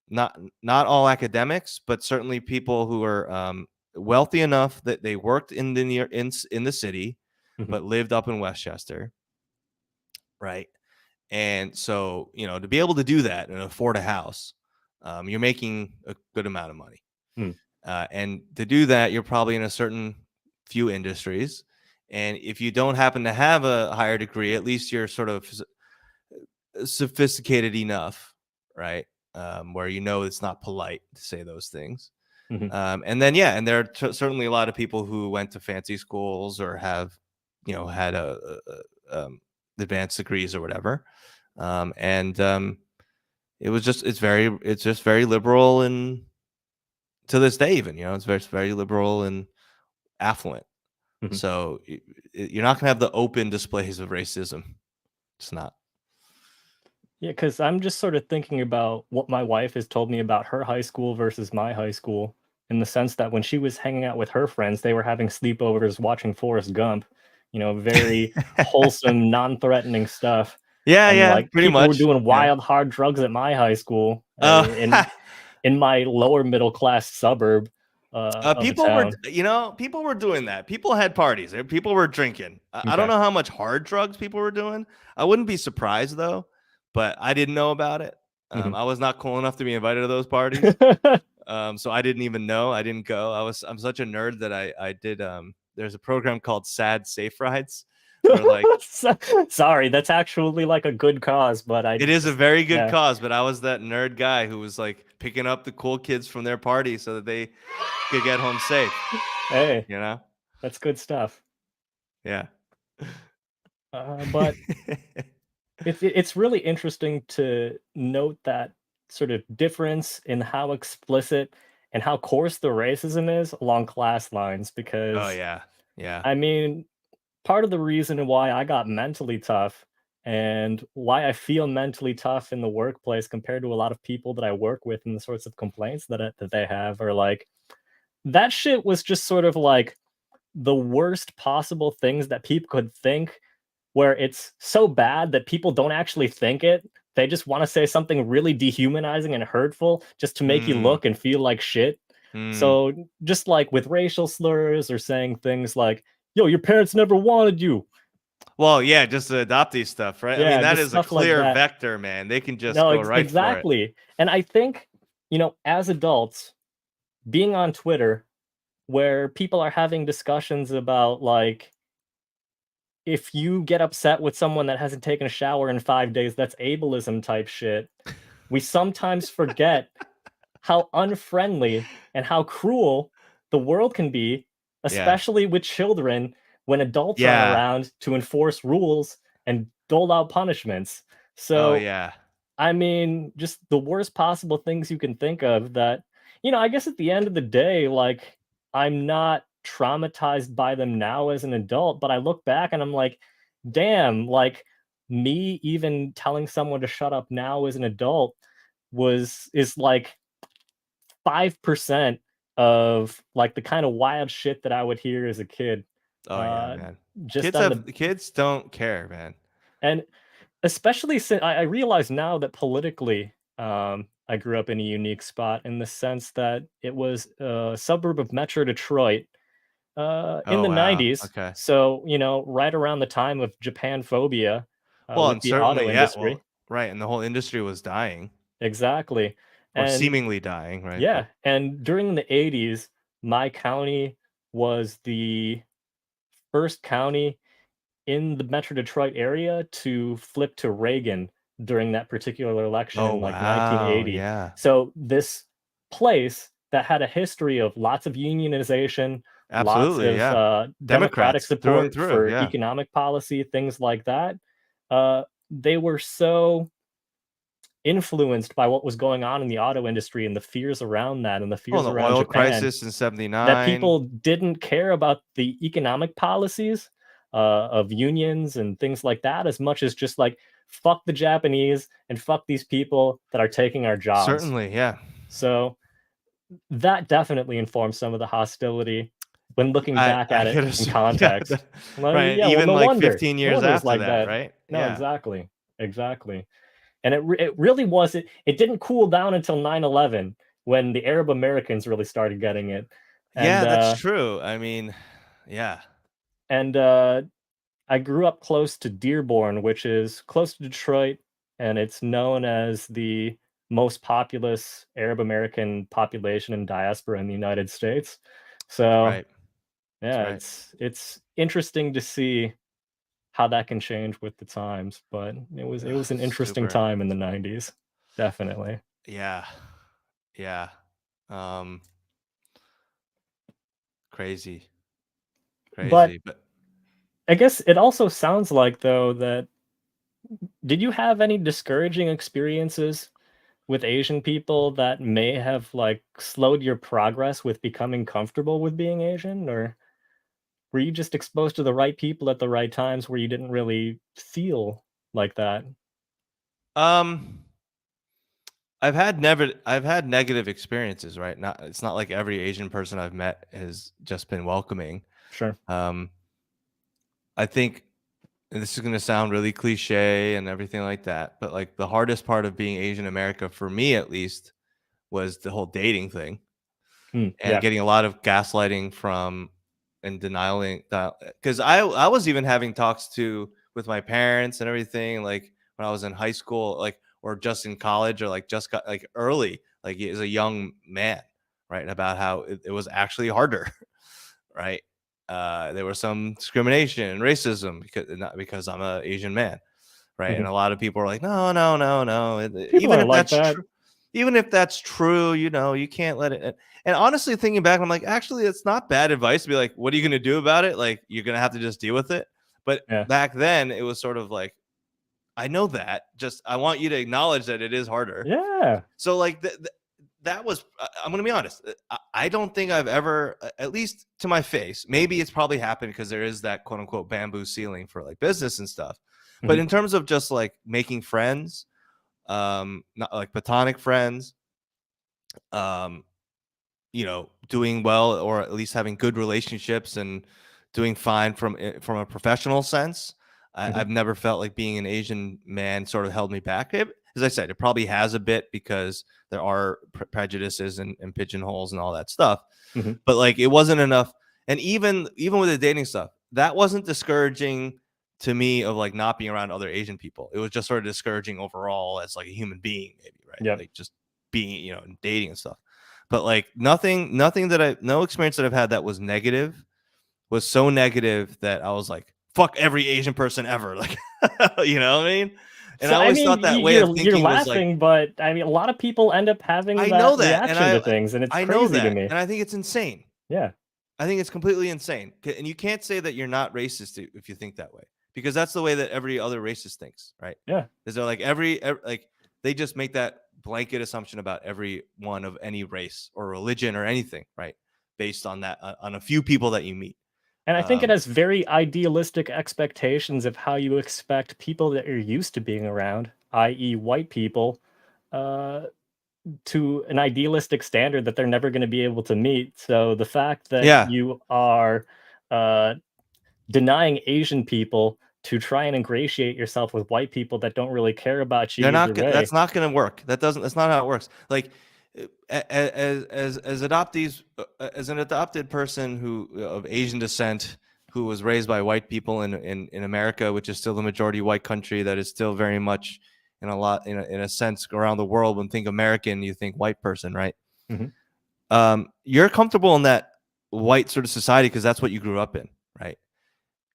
not all academics, but certainly people who were wealthy enough that they worked in the city, Mhm. but lived up in Westchester, right? And so, to be able to do that and afford a house, you're making a good amount of money. Hmm. And to do that, you're probably in a certain few industries. And if you don't happen to have a higher degree, at least you're sort of sophisticated enough, right? Where it's not polite to say those things. Mhm. And then, and there are certainly a lot of people who went to fancy schools or have, had advanced degrees or whatever. It's just very liberal, and to this day, even, it's very, very liberal and affluent. Mhm. So you're not going to have the open displays of racism. It's not. Yeah, because I'm just sort of thinking about what my wife has told me about her high school versus my high school, in the sense that when she was hanging out with her friends, they were having sleepovers, watching Forrest Gump, very wholesome, non-threatening stuff. Yeah, And yeah, like pretty people were much. doing Yeah. wild, hard drugs at my high school, Oh. in my lower middle class suburb of a people town. people were doing that. People had parties. People were drinking. I don't Okay. know how much hard drugs people were doing. I wouldn't be surprised though, but I didn't know about it. Mhm. I was not cool enough to be invited to those parties. So I didn't even know. I didn't go. I'm such a nerd that I did. There's a program called Sad Safe Rides, where like Sorry, that's actually like a good cause, but it is a very good yeah. cause. But I was that nerd guy who was like picking up the cool kids from their party so that they could get home safe. Hey, You know? that's good stuff. Yeah. But it's really interesting to note that sort of difference in how explicit and how coarse the racism is along class lines, Oh because yeah. Yeah. I mean, part of the reason why I got mentally tough and why I feel mentally tough in the workplace compared to a lot of people that I work with and the sorts of complaints that they have are like that shit was just sort of like the worst possible things that people could think, where it's so bad that people don't actually think it. They just want to say something really dehumanizing and hurtful just to make you Mm, look and feel like shit. mm. So just like with racial slurs or saying things like, yo, your parents never wanted you. Well, yeah, just the adoptee stuff, right? I mean, Yeah, that just is a stuff like clear that. vector, man. They can just No, go right for it. exactly. And I think, as adults, being on Twitter, where people are having discussions about like, if you get upset with someone that hasn't taken a shower in 5 days, that's ableism type shit. We sometimes forget how unfriendly and how cruel the world can be, Yeah. especially with children, when adults aren't Yeah. around to enforce rules and dole out punishments. Oh So, yeah. I mean, just the worst possible things you can think of that, I guess at the end of the day, like, I'm not traumatized by them now as an adult, but I look back and I'm like, damn, like, me even telling someone to shut up now as an adult is like 5% of like the kind of wild shit that I would hear as a kid. Oh yeah, Uh, man. just on the Kids don't care, man. and especially since I realize now that politically, I grew up in a unique spot in the sense that it was a suburb of Metro Detroit in Oh the wow. 90s. Okay. So, right around the time of Japan phobia Well, with and the auto certainly, yeah. industry. Well, right, and the whole industry was dying Exactly. or And seemingly dying, right? yeah, But and during the 80s, my county was the first county in the Metro Detroit area to flip to Reagan during that particular election oh in like wow, 1980. yeah, So this place that had a history of lots of unionization, lots absolutely, of yeah. democratic Democrats through and support through, for yeah. economic policy, things like that. They were so influenced by what was going on in the auto industry and the fears around that and the Well, fears the around oil Japan crisis in that '79. people didn't care about the economic policies of unions and things like that as much as just like fuck the Japanese and fuck these people that are taking our jobs. Certainly, yeah. So that definitely informs some of the hostility when looking back I at it could in assume, yeah, context. Well, right. yeah, well, Even no like wonder. 15 No years wonder it's after like that, that. right? No, Yeah. exactly, exactly. And it really wasn't. It didn't cool down until 9/11 when the Arab Americans really started getting it, and Yeah, that's uh, true. I mean, yeah. and I grew up close to Dearborn, which is close to Detroit, and it's known as the most populous Arab American population and diaspora in the United States. That's So right. That's yeah, right. it's interesting to see how that can change with the times, but it Ugh, was an interesting super. time in the 90s, definitely. Yeah. Yeah. Um, crazy. But Crazy. But I guess it also sounds like though that did you have any discouraging experiences with Asian people that may have like slowed your progress with becoming comfortable with being Asian? Or were you just exposed to the right people at the right times where you didn't really feel like that? um I've had negative experiences, right? Not it's not like every Asian person I've met has just been welcoming. Sure. Um I think and this is going to sound really cliche and everything like that, but like the hardest part of being Asian America for me at least was the whole dating thing and Yeah. getting a lot of gaslighting from and denying that because I was even having talks to with my parents and everything like when I was in high school like or just in college or like just got like early like as a young man right about how it was actually harder right there was some discrimination and racism because not because I'm a Asian man right and Mhm. a lot of people are like no People even aren't if like that's that. true even if that's true, you know, you can't let it. And honestly, thinking back, I'm like, actually, it's not bad advice to be like, what are you going to do about it? Like, you're going to have to just deal with it. But Yeah. back then, it was sort of like, I know that. Just, I want you to acknowledge that it is harder. Yeah. So, like, that was, I'm going to be honest. I don't think I've ever, at least to my face, maybe it's probably happened because there is that quote unquote bamboo ceiling for like business and stuff. But Mhm. in terms of just like making friends, not like platonic friends, um, you know, doing well or at least having good relationships and doing fine from a professional sense. Mhm. I've never felt like being an Asian man sort of held me back. As I said, it probably has a bit because there are prejudices and pigeonholes and all that stuff. Mhm. But like, it wasn't enough. And even with the dating stuff, that wasn't discouraging to me of like not being around other Asian people. It was just sort of discouraging overall as like a human being, maybe right, Yep. like just being dating and stuff. But like nothing that no experience that I've had that was negative was so negative that I was like, fuck every Asian person ever. Like, you know what I mean? And So I I always mean, thought that way of you're thinking was like, laughing, but I mean, a lot of people end up having I that know that, and reaction to things, and it's I know crazy to that, me. and I think it's insane. Yeah. I think it's completely insane. And you can't say that you're not racist if you think that way, because that's the way that every other racist thinks, right? Yeah. Is they're like like they just make that blanket assumption about every one of any race or religion or anything, right? Based on that on a few people that you meet. And I think it has very idealistic expectations of how you expect people that you're used to being around, i.e., white people, to an idealistic standard that they're never going to be able to meet. So the fact that Yeah. you are denying Asian people to try and ingratiate yourself with white people that don't really care about you They're either not. way. That's not going to work. That's not how it works. Like, as adoptees, as an adopted person who of Asian descent who was raised by white people in America, which is still the majority white country, that is still very much in a sense around the world. When you think American, you think white person, right? Mhm. You're comfortable in that white sort of society because that's what you grew up in, right?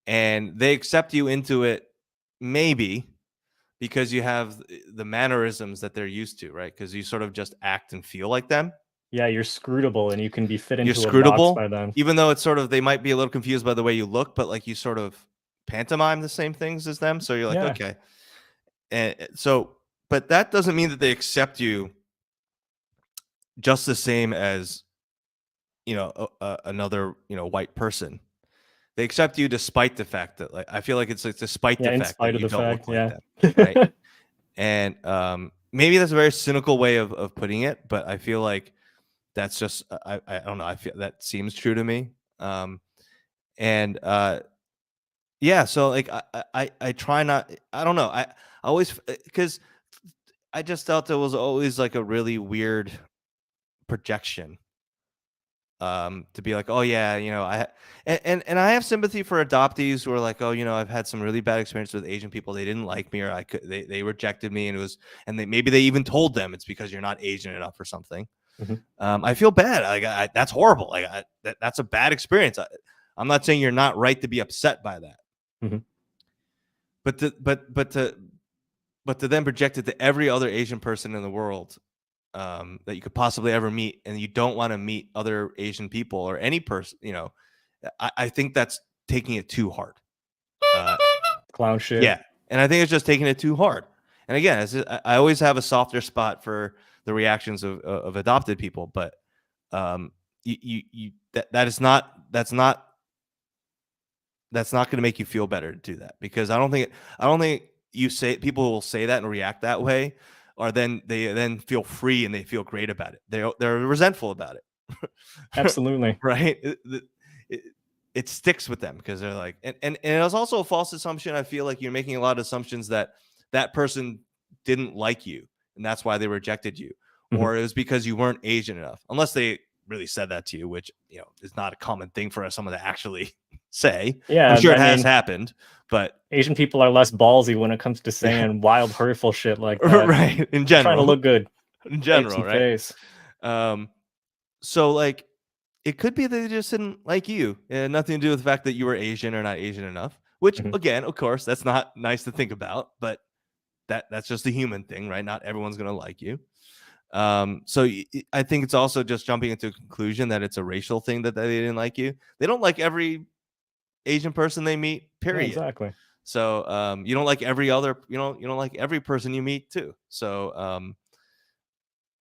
And they accept you into it, maybe because you have the mannerisms that they're used to, right? Because you sort of just act and feel like them. Yeah, you're scrutable and you can be fit You're into a box scrutable, by them. even though it's sort of, they might be a little confused by the way you look, but like you sort of pantomime the same things as them. So you're like, Yeah. okay. And so, but that doesn't mean that they accept you just the same as, another, white person. They accept you despite the fact that, like, I feel like it's like despite Yeah, the in fact spite that of you the don't fact, look like yeah. them, right? And maybe that's a very cynical way of putting it, but I feel like that's just, I don't know. I feel that seems true to me. And yeah, so like I try not. I don't know. I always, because I just felt it was always like a really weird projection. To be like, oh yeah, and I have sympathy for adoptees who are like, oh, I've had some really bad experience with Asian people. They didn't like me, or they rejected me, and maybe they even told them it's because you're not Asian enough or something. Mhm. I feel bad. Like, that's horrible. Like, that's a bad experience. I'm not saying you're not right to be upset by that, Mhm. but to then project it to every other Asian person in the world, that you could possibly ever meet, and you don't want to meet other Asian people or any person, I think that's taking it too hard. Clown shit. Yeah, and I think it's just taking it too hard. And again, I always have a softer spot for the reactions of adopted people, but that's not going to make you feel better to do that, because I don't think people will say that and react that way, or they then feel free and they feel great about it. They're resentful about it. Absolutely. Right? It sticks with them because they're like, and it was also a false assumption. I feel like you're making a lot of assumptions that person didn't like you and that's why they rejected you, or it was because you weren't Asian enough, unless they really said that to you, which is not a common thing for someone to actually say. Yeah, I'm sure it I has mean, happened, but Asian people are less ballsy when it comes to saying wild, hurtful shit like that. right, in Trying to general, look good. in Save general, some right? face. So like, it could be that they just didn't like you. It had nothing to do with the fact that you were Asian or not Asian enough, which again, of course, that's not nice to think about, but that's just a human thing, right? Not everyone's going to like you. So I think it's also just jumping into a conclusion that it's a racial thing that they didn't like you. They don't like every Asian person they meet, period. Yeah, exactly. So you don't like every other, you don't like every person you meet too. So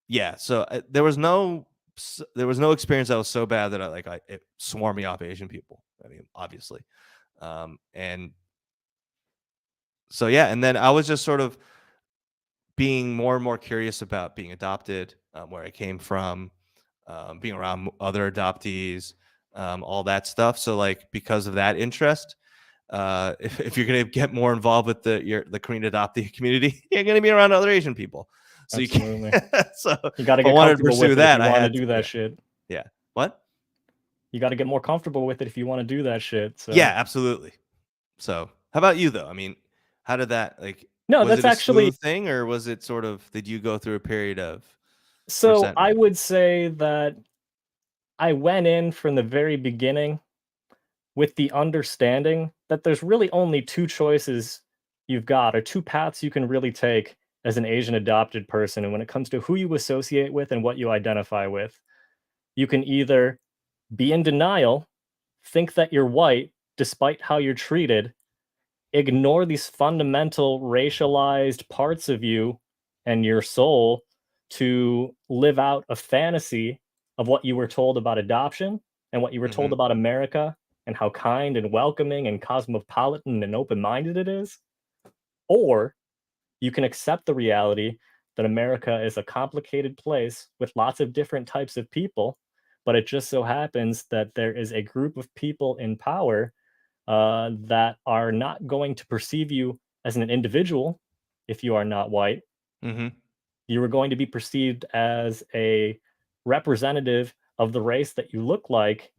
yeah, so there was no experience that was so bad that it swore me off Asian people. I mean, obviously. And so yeah, and then I was just sort of being more and more curious about being adopted, where I came from, being around other adoptees, all that stuff. So like, because of that interest, if you're going to get more involved with the Korean adoptee community, you're going to be around other Asian people. So Absolutely. so you got to if I get wanted to comfortable pursue with it that, if you I want to had do that shit. Yeah. What? You got to get more comfortable with it if you want to do that shit. So. Yeah, absolutely. So how about you though? I mean, how did that, like, No, was that's it a actually smooth thing, or was it sort of, did you go through a period of so resentment? I would say that I went in from the very beginning with the understanding that there's really only two choices you've got, or two paths you can really take as an Asian adopted person. And when it comes to who you associate with and what you identify with, you can either be in denial, think that you're white despite how you're treated, ignore these fundamental racialized parts of you and your soul to live out a fantasy of what you were told about adoption and what you were told about America and how kind and welcoming and cosmopolitan and open-minded it is, or you can accept the reality that America is a complicated place with lots of different types of people, but it just so happens that there is a group of people in power that are not going to perceive you as an individual if you are not white. Mm-hmm. You are going to be perceived as a representative of the race that you look like,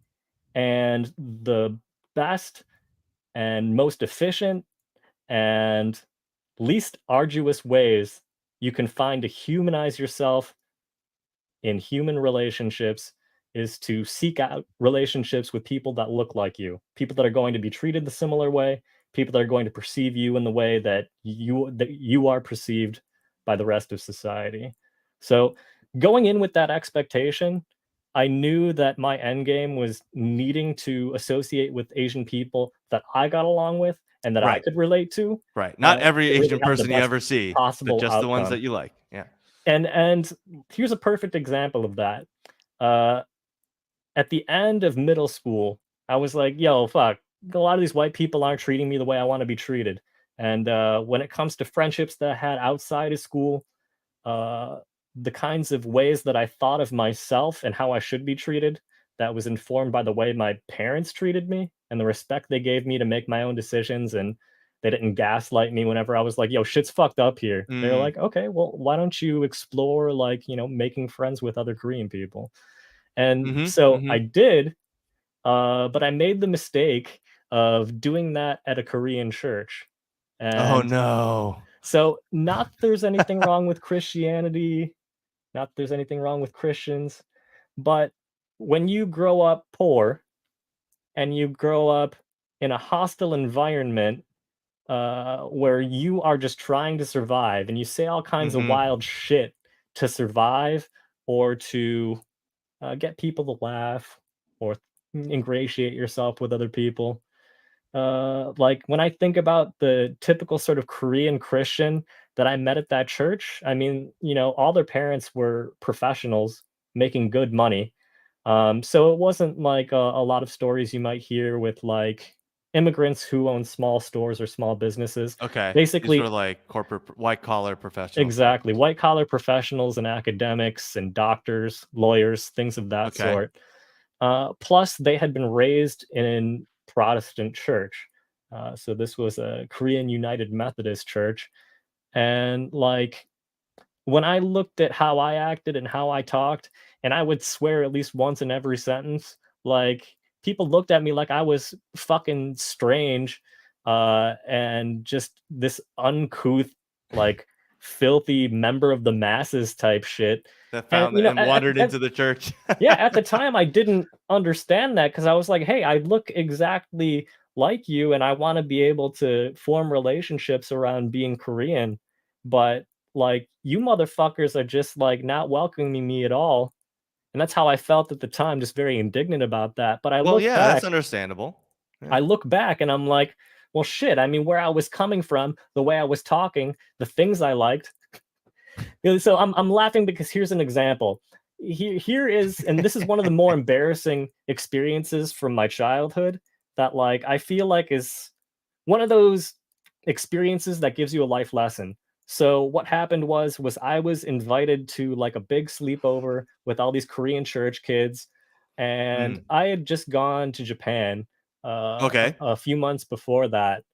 and the best and most efficient and least arduous ways you can find to humanize yourself in human relationships is to seek out relationships with people that look like you, people that are going to be treated the similar way, people that are going to perceive you in the way that you are perceived by the rest of society. So going in with that expectation, I knew that my end game was needing to associate with Asian people that I got along with and that I Right. could relate to. Right. Not every to really Asian have the person you best ever see, but possible just the ones outcome. that you like. Yeah. And here's a perfect example of that. At the end of middle school, I was like, yo, fuck, a lot of these white people aren't treating me the way I want to be treated. And when it comes to friendships that I had outside of school, the kinds of ways that I thought of myself and how I should be treated, that was informed by the way my parents treated me and the respect they gave me to make my own decisions. And they didn't gaslight me whenever I was like, yo, shit's fucked up here. They're Mm. like, okay, well, why don't you explore, like, making friends with other Korean people? And Mm-hmm. so Mm-hmm. I did, but I made the mistake of doing that at a Korean church. Oh And no. so, not that there's anything wrong with Christianity, not that there's anything wrong with Christians, but when you grow up poor and you grow up in a hostile environment where you are just trying to survive and you say all kinds of Mm-hmm. wild shit to survive or to get people to laugh or ingratiate yourself with other people. Like when I think about the typical sort of Korean Christian that I met at that church, I mean, all their parents were professionals making good money. So it wasn't like a lot of stories you might hear with like immigrants who own small stores or small businesses. Okay. These were Basically, like corporate white collar professionals. exactly, white collar professionals and academics and doctors, lawyers, things of that Okay. sort. Plus, they had been raised in Protestant church. So this was a Korean United Methodist church. And like when I looked at how I acted and how I talked, and I would swear at least once in every sentence, like people looked at me like I was fucking strange and just this uncouth, like filthy member of the masses type shit. That And found and wandered into the church. yeah, at the time I didn't understand that because I was like, hey, I look exactly like you and I want to be able to form relationships around being Korean, but like you motherfuckers are just like not welcoming me at all. And that's how I felt at the time, just very indignant about that. But Well, yeah, that's understandable. Yeah. I look back and I'm like, well, shit. I mean, where I was coming from, the way I was talking, the things I liked. So I'm laughing because here's an example. Here is, and this is one of the more embarrassing experiences from my childhood that like I feel like is one of those experiences that gives you a life lesson. So what happened was I was invited to like a big sleepover with all these Korean church kids, and Mm. I had just gone to Japan Okay. a few months before that.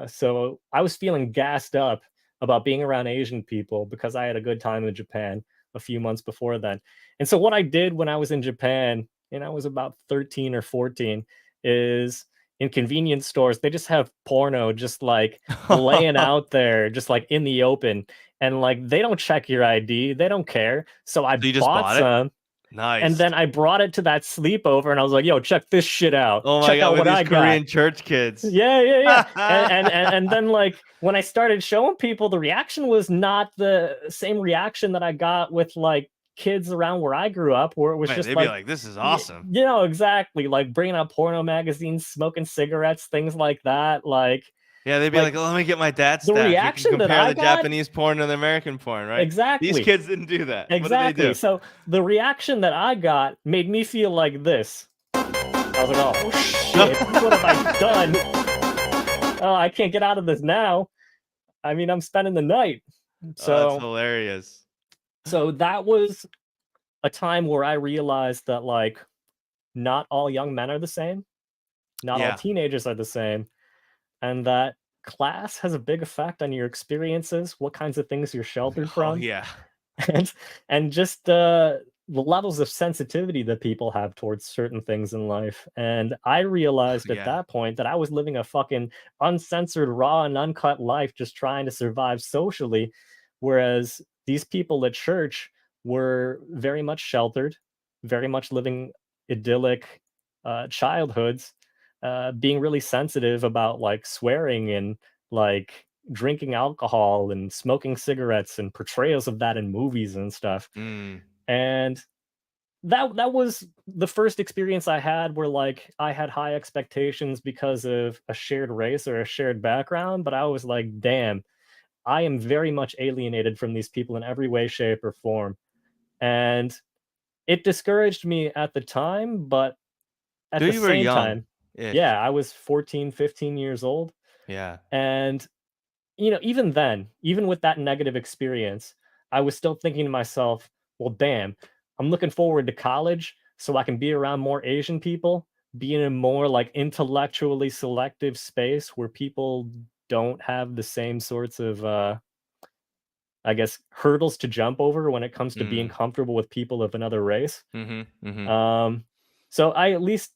So I was feeling gassed up about being around Asian people because I had a good time in Japan a few months before then. And so what I did when I was in Japan, and I was about 13 or 14, is in convenience stores, they just have porno just like laying out there, just like in the open. And like they don't check your ID, they don't care. So I So you just bought bought it? some. Nice. And then I brought it to that sleepover and I was like, yo, check this shit out. Oh my Check god, out with what these I Korean got. church kids. Yeah. And then like when I started showing people, the reaction was not the same reaction that I got with like kids around where I grew up, where it was Man, just they'd be like, this is awesome. exactly, like bringing out porno magazines, smoking cigarettes, things like that. Like, Yeah, they'd be like, oh, let me get my dad's the stack. You reaction can that compare I the got, Japanese porn and the American porn, right? exactly. These kids didn't do that. What did they Exactly. do? So the reaction that I got made me feel like this. I was like, oh shit, what have I done? Oh, I can't get out of this now. I mean, I'm spending the night. Oh, that's So hilarious. so that was a time where I realized that like not all young men are the same, not all Yeah. teenagers are the same, and that class has a big effect on your experiences, what kinds of things you're sheltered Oh from, yeah. and just the levels of sensitivity that people have towards certain things in life. And I realized at Yeah. that point that I was living a fucking uncensored, raw, and uncut life just trying to survive socially, whereas these people at church were very much sheltered, very much living idyllic childhoods, being really sensitive about like swearing and like drinking alcohol and smoking cigarettes and portrayals of that in movies and stuff. Mm. And that was the first experience I had where like I had high expectations because of a shared race or a shared background, but I was like, damn, I am very much alienated from these people in every way, shape, or form. And it discouraged me at the time, but at Dude, the you were same young time, ish. yeah, I was 14, 15 years old. Yeah. And even then, even with that negative experience, I was still thinking to myself, well, damn, I'm looking forward to college so I can be around more Asian people, be in a more like intellectually selective space where people don't have the same sorts of, I guess, hurdles to jump over when it comes to being Mm. comfortable with people of another race. Mhm. Mhm. Um, so I at least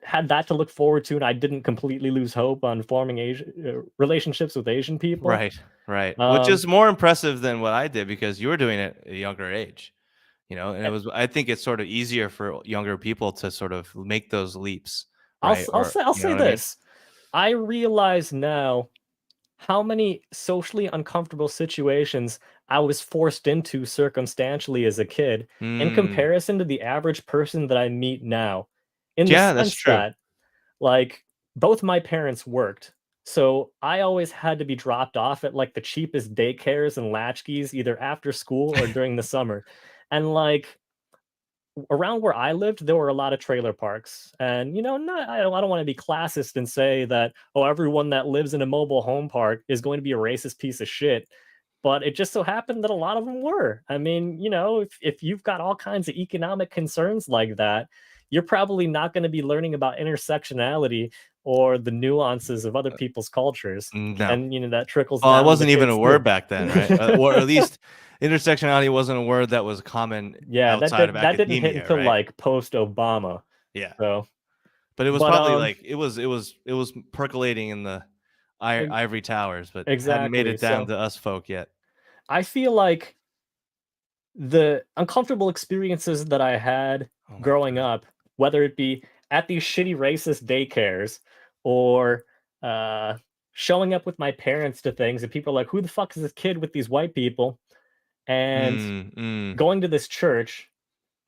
had that to look forward to, and I didn't completely lose hope on forming Asian relationships with Asian people. Right. Right. Which Um, is more impressive than what I did because you were doing it at a younger age. And it eh, was I think it's sort of easier for younger people to sort of make those leaps, I'll right? s- Or I'll you know say what I mean? this: I realize now how many socially uncomfortable situations I was forced into circumstantially as a kid, in Mm. comparison to the average person that I meet now. In the Yeah, that's sense true. that, like, both my parents worked, so I always had to be dropped off at like the cheapest daycares and latchkeys, either after school or during the summer, and like around where I lived, there were a lot of trailer parks. And not I don't want to be classist and say that, oh, everyone that lives in a mobile home park is going to be a racist piece of shit. But it just so happened that a lot of them were. I mean, if you've got all kinds of economic concerns like that, you're probably not going to be learning about intersectionality or the nuances of other people's cultures. No. And that trickles Well, it down to the wasn't even a kids too. word back then, right? Or at least intersectionality wasn't a word that was common Yeah, that outside of did that didn't hit academia, until right? like post Obama. Yeah. So, But it was but probably like it was percolating in the e- ivory towers, but hadn't made exactly. it down So to us folk yet. I feel like the uncomfortable experiences that I had Oh my growing god. up, whether it be at these shitty racist daycares or uh, showing up with my parents to things, and people are like, "Who the fuck is this kid with these white people?" And Mm, mm. going to this church,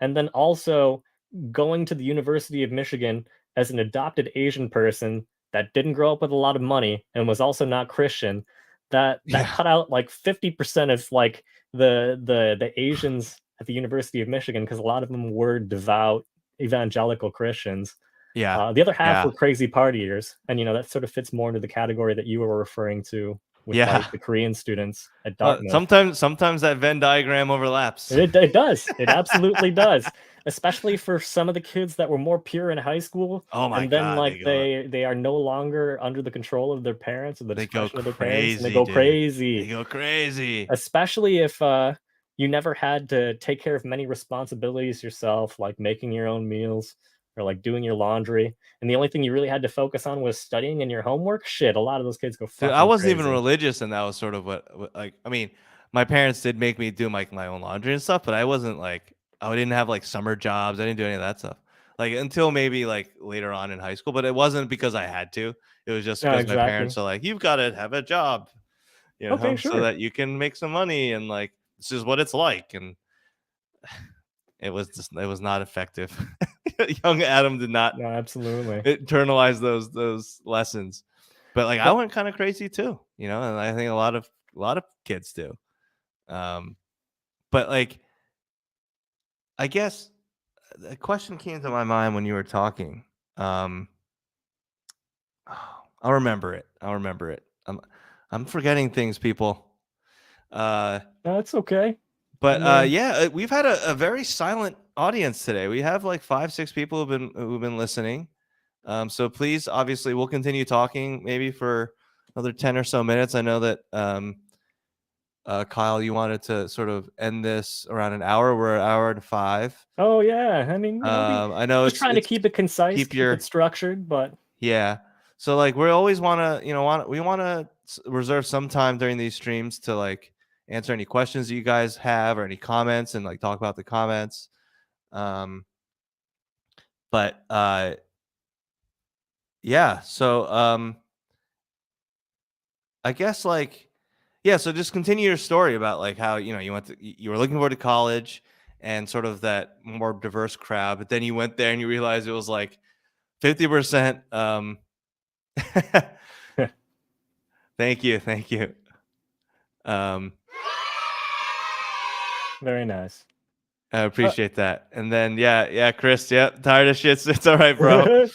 and then also going to the University of Michigan as an adopted Asian person that didn't grow up with a lot of money and was also not Christian, that Yeah. cut out like 50% of like the Asians at the University of Michigan because a lot of them were devout evangelical Christians. Yeah. The other half Yeah. were crazy partiers, and that sort of fits more into the category that you were referring to with Yeah. like the Korean students at Dartmouth. Sometimes that Venn diagram overlaps. It does. It absolutely does. Especially for some of the kids that were more pure in high school, Oh my and then god, like they are no longer under the control of their parents or the they go discretion of their parents, and they crazy, go dude. They crazy. go crazy. Especially if you never had to take care of many responsibilities yourself, like making your own meals or like doing your laundry, and the only thing you really had to focus on was studying and your homework. Shit, a lot of those kids go Dude, I fucking wasn't even crazy. religious, and that was sort of what like I mean, my parents did make me do my own laundry and stuff, but I wasn't like I didn't have like summer jobs. I didn't do any of that stuff. Like until maybe like later on in high school, but it wasn't because I had to. It was just Yeah, because my exactly. parents are like, "You've got to have a job, Okay, so sure. that you can make some money and like this is what it's like." And it was not effective. Young Adam did not No, absolutely. internalize those lessons. But like I But went kind of crazy too, and I think a lot of kids do. Um, but like I guess a question came to my mind when you were talking. Um, I'll remember it. I'll remember it. I'm forgetting things, people. That's okay. But I mean, yeah, we've had a very silent audience today. We have like 5, 6 people who've been listening. So please, obviously, we'll continue talking maybe for another 10 or so minutes. I know that Kyle, you wanted to sort of end this around an hour. We're an hour and 5. oh yeah. I mean, I know just trying to it's keep it concise, keep keep your it structured, but yeah. So like we always want to, we want to reserve some time during these streams to like answer any questions that you guys have or any comments and like talk about the comments. But yeah, so I guess like yeah, so just continue your story about like how you were looking forward to college and sort of that more diverse crowd, but then you went there and you realized it was like 50%. Thank you. Um, very nice. I appreciate that. And then yeah, Chris, yeah, tired of shit. It's all right, bro.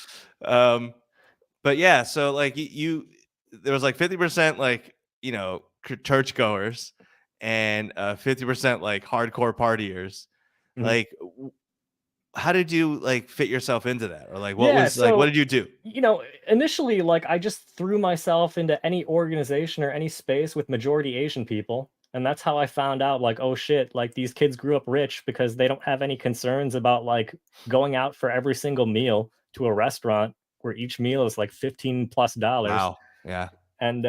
But yeah, so like there was like 50% like churchgoers and 50% like hardcore partiers. Mhm. Like, how did you like fit yourself into that, or like Yeah, what so did you do? initially, like I just threw myself into any organization or any space with majority Asian people. And that's how I found out, like, oh shit, like these kids grew up rich because they don't have any concerns about like going out for every single meal to a restaurant where each meal is like $15+. Wow. Yeah. And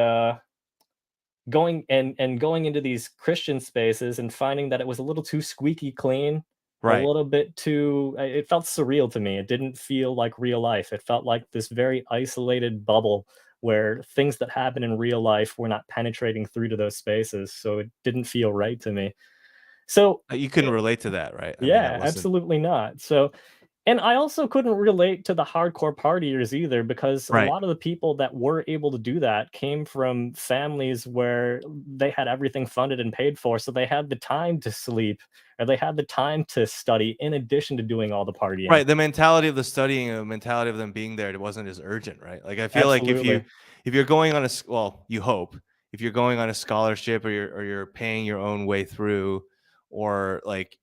going into these Christian spaces and finding that it was a little too squeaky clean, a Right. little bit too it felt surreal to me. It didn't feel like real life. It felt like this very isolated bubble where things that happen in real life were not penetrating through to those spaces. So it didn't feel right to me. So You couldn't relate to that, right? I mean, that yeah, wasn't absolutely not. So, and I also couldn't relate to the hardcore partiers either because a right. lot of the people that were able to do that came from families where they had everything funded and paid for. So they had the time to sleep or they had the time to study in addition to doing all the partying. Right. The mentality of the studying, the mentality of them being there, it wasn't as urgent, right? Like I feel like Absolutely. if you're going on you hope if you're going on a scholarship or you're paying your own way through, or like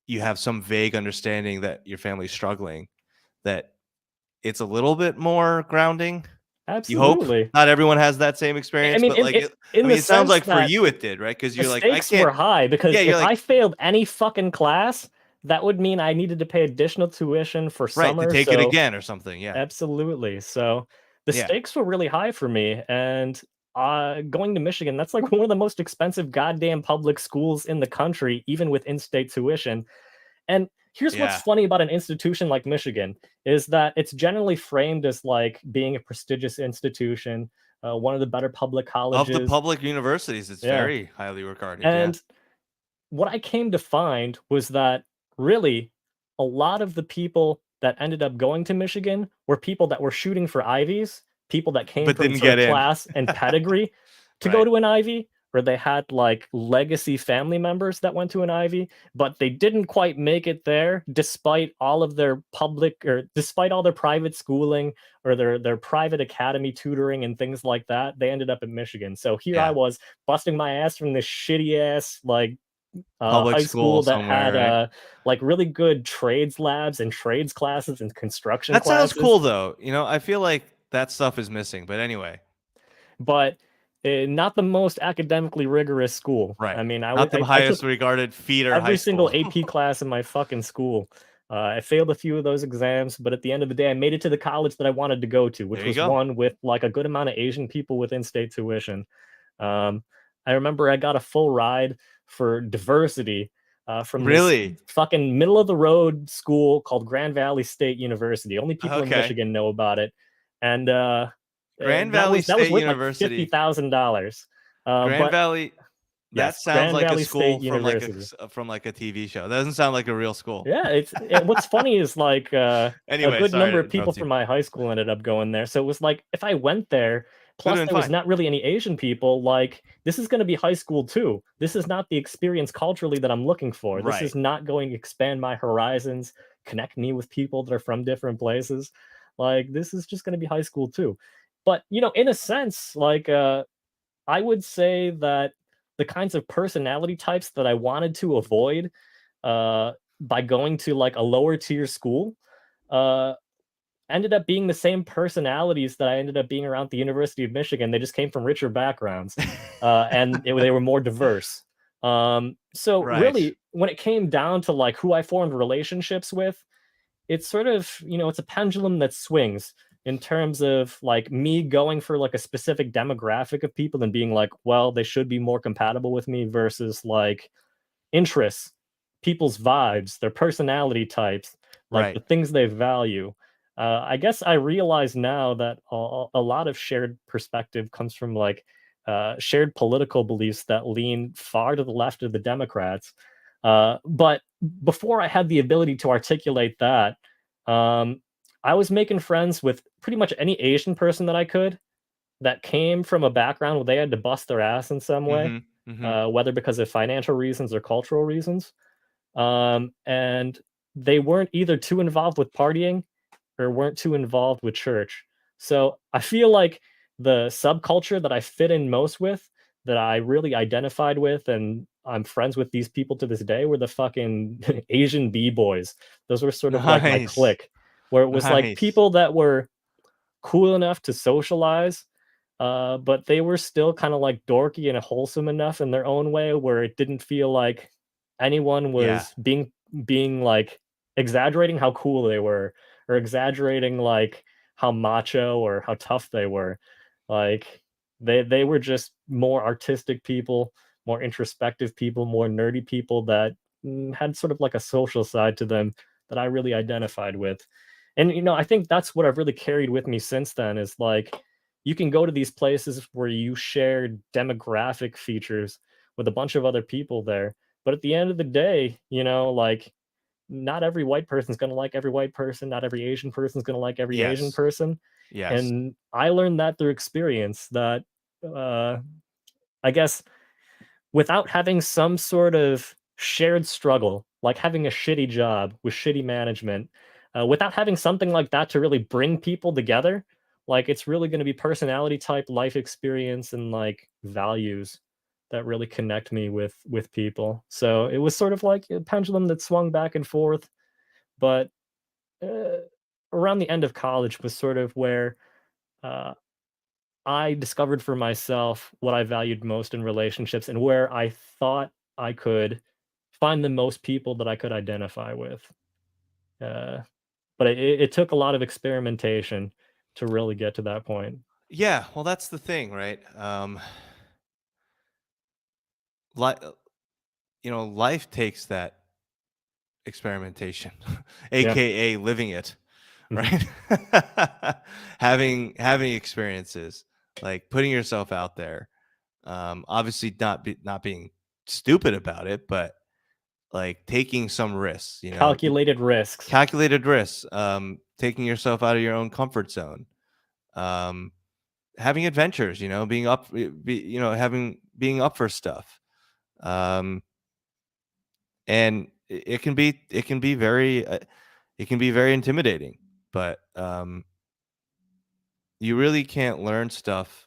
you have some vague understanding that your family's struggling, that it's a little bit more grounding. You hope Absolutely. not everyone has that same I experience, mean, but like in the it sounds sense like for that you it did, right? Because the you're like, I stakes can't. were high because Yeah, if you're I like, failed any fucking class, that would mean I needed to pay additional tuition for right, to summer. take it So again or something. Yeah, absolutely. So the yeah, stakes were really high for me. And going to Michigan, that's like one of the most expensive goddamn public schools in the country, even with in-state tuition. And here's what's yeah. funny about an institution like Michigan is that it's generally framed as like being a prestigious institution, one of the better public Of the colleges. public universities, it's Yeah. very highly regarded. Yeah. And what I came to find was that really a lot of the people that ended up going to Michigan were people that were shooting for Ivies, people that came But from didn't sort get of in. class and pedigree to go Right. to an Ivy, or they had like legacy family members that went to an Ivy, but they didn't quite make it there despite all of their public or despite all their private schooling or their private academy tutoring and things like that. They ended up in Michigan. So here I Yeah. was busting my ass from this shitty ass like Public high school school that somewhere, had right? like really good trades labs and trades classes and construction That sounds classes, cool though. I feel like that stuff is missing. But anyway, but not the most academically rigorous school. right. I mean, Not the I took highest regarded feeder high every single school. AP class in my fucking school. I failed a few of those exams, but at the end of the day, I made it to the college that I wanted to go to, which There you was go. one with like a good amount of Asian people with in-state tuition. Um, I remember I got a full ride for diversity from this Really? fucking middle of the road school called Grand Valley State University. Only people in Okay. Michigan know about it, and Grand that Valley was State worth like University. $50,000. Grand But Valley. That yes, sounds Grand like a Valley school State University. from like a TV show. That doesn't sound like a real school. Yeah, what's funny is like a Anyway, good sorry number to of people interrupt you. from my high school ended up going there. So it was like if I went there, Could plus have been there was fine. not really any Asian people, like this is going to be high school too. This is not the experience culturally that I'm looking for. This Right. is not going to expand my horizons, connect me with people that are from different places. Like this is just going to be high school too. But in a sense, like I would say that the kinds of personality types that I wanted to avoid by going to like a lower tier school uh ended up being the same personalities that I ended up being around the University of Michigan. They just came from richer backgrounds, and they were more diverse. So Right. really, when it came down to like who I formed relationships with, it's sort of it's a pendulum that swings in terms of like me going for like a specific demographic of people and being like, well, they should be more compatible with me versus like interests, people's vibes, their personality types, like Right. the things they value. I guess I realize now that a lot of shared perspective comes from like shared political beliefs that lean far to the left of the Democrats. But before I had the ability to articulate that, um, I was making friends with pretty much any Asian person that I could that came from a background where they had to bust their ass in some way, Mm-hmm. Mm-hmm. whether because of financial reasons or cultural reasons. And they weren't either too involved with partying or weren't too involved with church. So I feel like the subculture that I fit in most with, that I really identified with, and I'm friends with these people to this day, were the fucking Asian B boys. Those were sort of like my Nice. clique, where it was like Nice. people that were cool enough to socialize, but they were still kind of like dorky and wholesome enough in their own way, where it didn't feel like anyone Yeah. was being like exaggerating how cool they were or exaggerating like how macho or how tough they were. Like they were just more artistic people, more introspective people, more nerdy people that had sort of like a social side to them that I really identified with. And I think that's what I've really carried with me since then is like you can go to these places where you share demographic features with a bunch of other people there. But at the end of the day, like not every white person's going to like every white person, not every Asian person's going to like every Asian Yes. person. Yes. And I learned that through experience that uh I guess without having some sort of shared struggle, like having a shitty job with shitty management, without having something like that to really bring people together, like it's really going to be personality type, life experience, and like values that really connect me with people. So it was sort of like a pendulum that swung back and forth, but uh, around the end of college was sort of where uh, I discovered for myself what I valued most in relationships and where I thought I could find the most people that I could identify with. Uh, but it took a lot of experimentation to really get to that point. Yeah. Well, that's the thing, right? Like, life takes that experimentation, Yeah. aka living it, Mhm. right? Having experiences, like putting yourself out there. Obviously not being stupid about it, but like taking some risks, Calculated risks. calculated risks, taking yourself out of your own comfort zone, um, having adventures, being up for stuff. Um, and it can be very intimidating, but you really can't learn stuff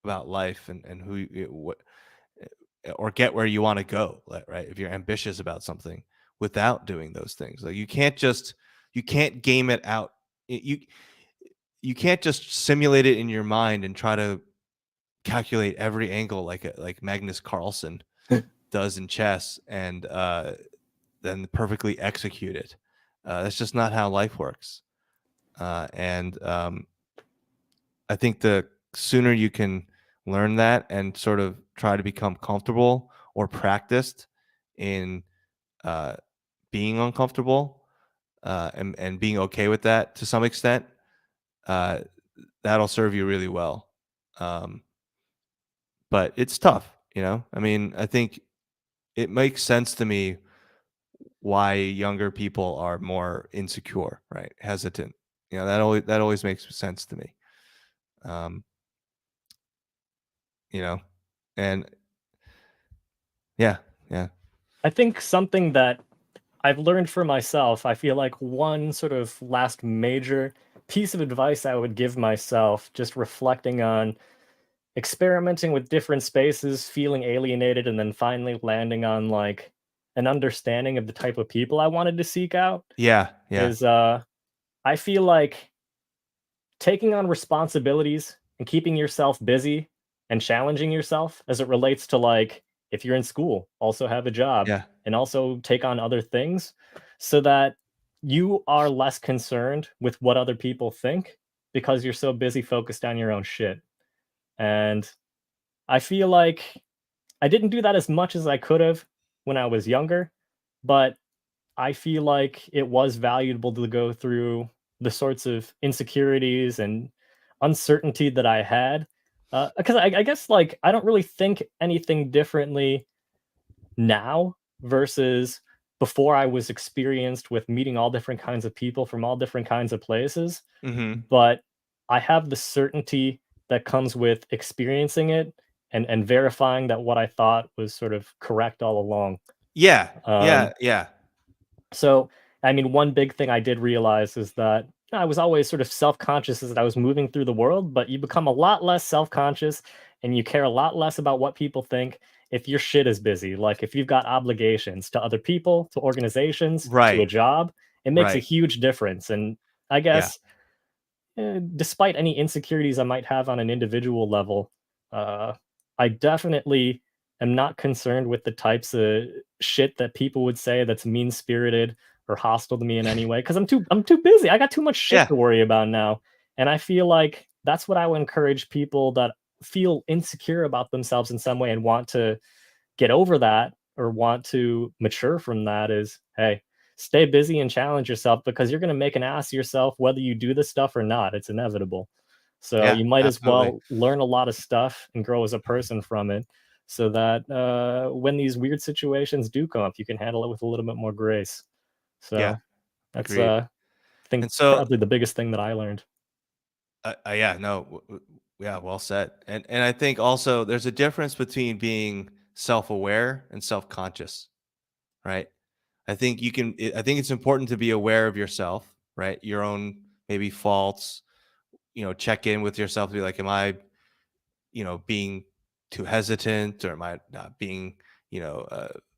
about life and who what or get where you want to go, right, if you're ambitious about something, without doing those things. Like you can't game it out. You can't just simulate it in your mind and try to calculate every angle like Magnus Carlsen does in chess, and then perfectly execute it. That's just not how life works. And I think the sooner you can learn that and sort of try to become comfortable or practiced in uh, being uncomfortable, and being okay with that to some extent, uh, that'll serve you really well. Um, but it's tough. I mean, I think it makes sense to me why younger people are more insecure, right? Hesitant. That always makes sense to me. Um, you know, and yeah, yeah. I think something that I've learned for myself, I feel like one sort of last major piece of advice I would give myself, just reflecting on experimenting with different spaces, feeling alienated, and then finally landing on like an understanding of the type of people I wanted to seek out, Yeah, yeah, is I feel like taking on responsibilities and keeping yourself busy and challenging yourself as it relates to like if you're in school, also have a job yeah, and also take on other things so that you are less concerned with what other people think because you're so busy focused on your own shit. And I feel like I didn't do that as much as I could have when I was younger, but I feel like it was valuable to go through the sorts of insecurities and uncertainty that I had. Because I guess like I don't really think anything differently now versus before I was experienced with meeting all different kinds of people from all different kinds of places. hmm But I have the certainty that comes with experiencing it and verifying that what I thought was sort of correct all along. yeah, yeah, Um, yeah, so, I mean, one big thing I did realize is that I was always sort of self-conscious as I was moving through the world, but you become a lot less self-conscious and you care a lot less about what people think if your shit is busy. Like if you've got obligations to other people, to organizations, to a right, job, it makes a right, huge difference. And I yeah, guess despite any insecurities I might have on an individual level, uh, I definitely am not concerned with the types of shit that people would say that's mean spirited or hostile to me in any way because I'm too busy. I got too much shit yeah, to worry about now, and I feel like that's what I would encourage people that feel insecure about themselves in some way and want to get over that or want to mature from that is, hey, stay busy and challenge yourself because you're going to make an ass of yourself whether you do this stuff or not. It's inevitable. So yeah, you might as absolutely. well learn a lot of stuff and grow as a person from it so that when these weird situations do come up, you can handle it with a little bit more grace. Yeah, So that's agreed. I think And so, probably the biggest thing that I learned. yeah, no, yeah, well said. And I think also there's a difference between being self-aware and self-conscious, right? I think it's important to be aware of yourself, right? Your own maybe faults, check in with yourself, be like, am I, being too hesitant, or am I not being,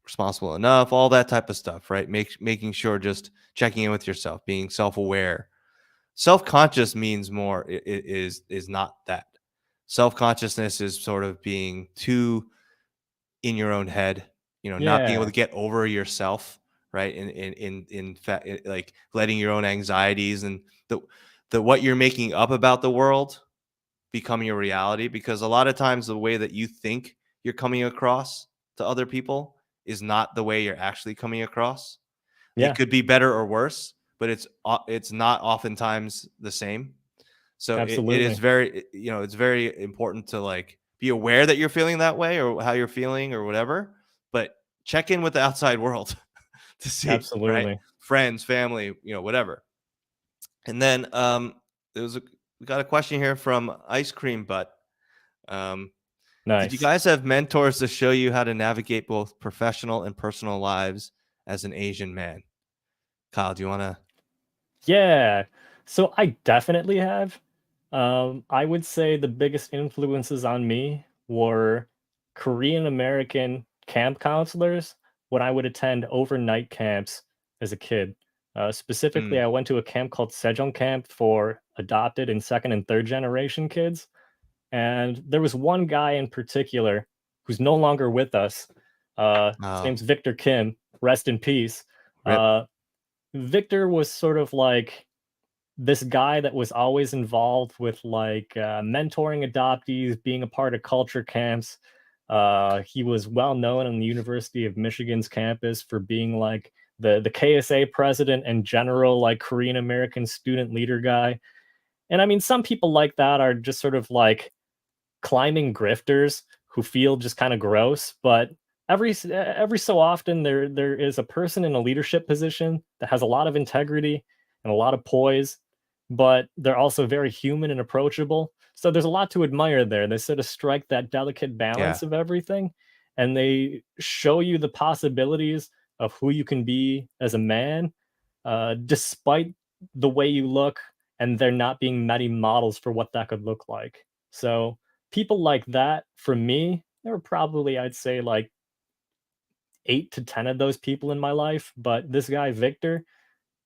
responsible enough? All that type of stuff, right? Making sure, just checking in with yourself, being self-aware. Self-conscious means more, is not that. Self-consciousness is sort of being too in your own head, not being able to Yeah. get over yourself, right? In fact, like letting your own anxieties and the what you're making up about the world becoming a reality, because a lot of times the way that you think you're coming across to other people is not the way you're actually coming across. It Yeah. could be better or worse, but it's not oftentimes the same. So it is Absolutely. very, it's very important to like be aware that you're feeling that way or how you're feeling or whatever, but check in with the outside world to see, right? Absolutely. Friends, family, whatever. And then there was a we got a question here from Ice Cream Butt. Um, did you Nice. guys have mentors to show you how to navigate both professional and personal lives as an Asian man? Kyle, do you want to? Yeah. So I definitely have. I would say the biggest influences on me were Korean American camp counselors when I would attend overnight camps as a kid. Specifically, Mm, I went to a camp called Sejong Camp for adopted and second and third generation kids. And there was one guy in particular who's no longer with us. His oh, name's Victor Kim. Rest in peace. rip. Uh, Victor was sort of like this guy that was always involved with like mentoring adoptees, being a part of culture camps. He was well known on the University of Michigan's campus for being like the KSA president and general like Korean American student leader guy. And I mean, some people like that are just sort of like climbing grifters who feel just kind of gross, but every so often there is a person in a leadership position that has a lot of integrity and a lot of poise, but they're also very human and approachable. So there's a lot to admire there. They sort of strike that delicate Yeah. balance of everything, and they show you the possibilities of who you can be as a man, despite the way you look and there not being many models for what that could look like. So people like that, for me, there were probably, I'd say, like 8 to 10 of those people in my life, but this guy Victor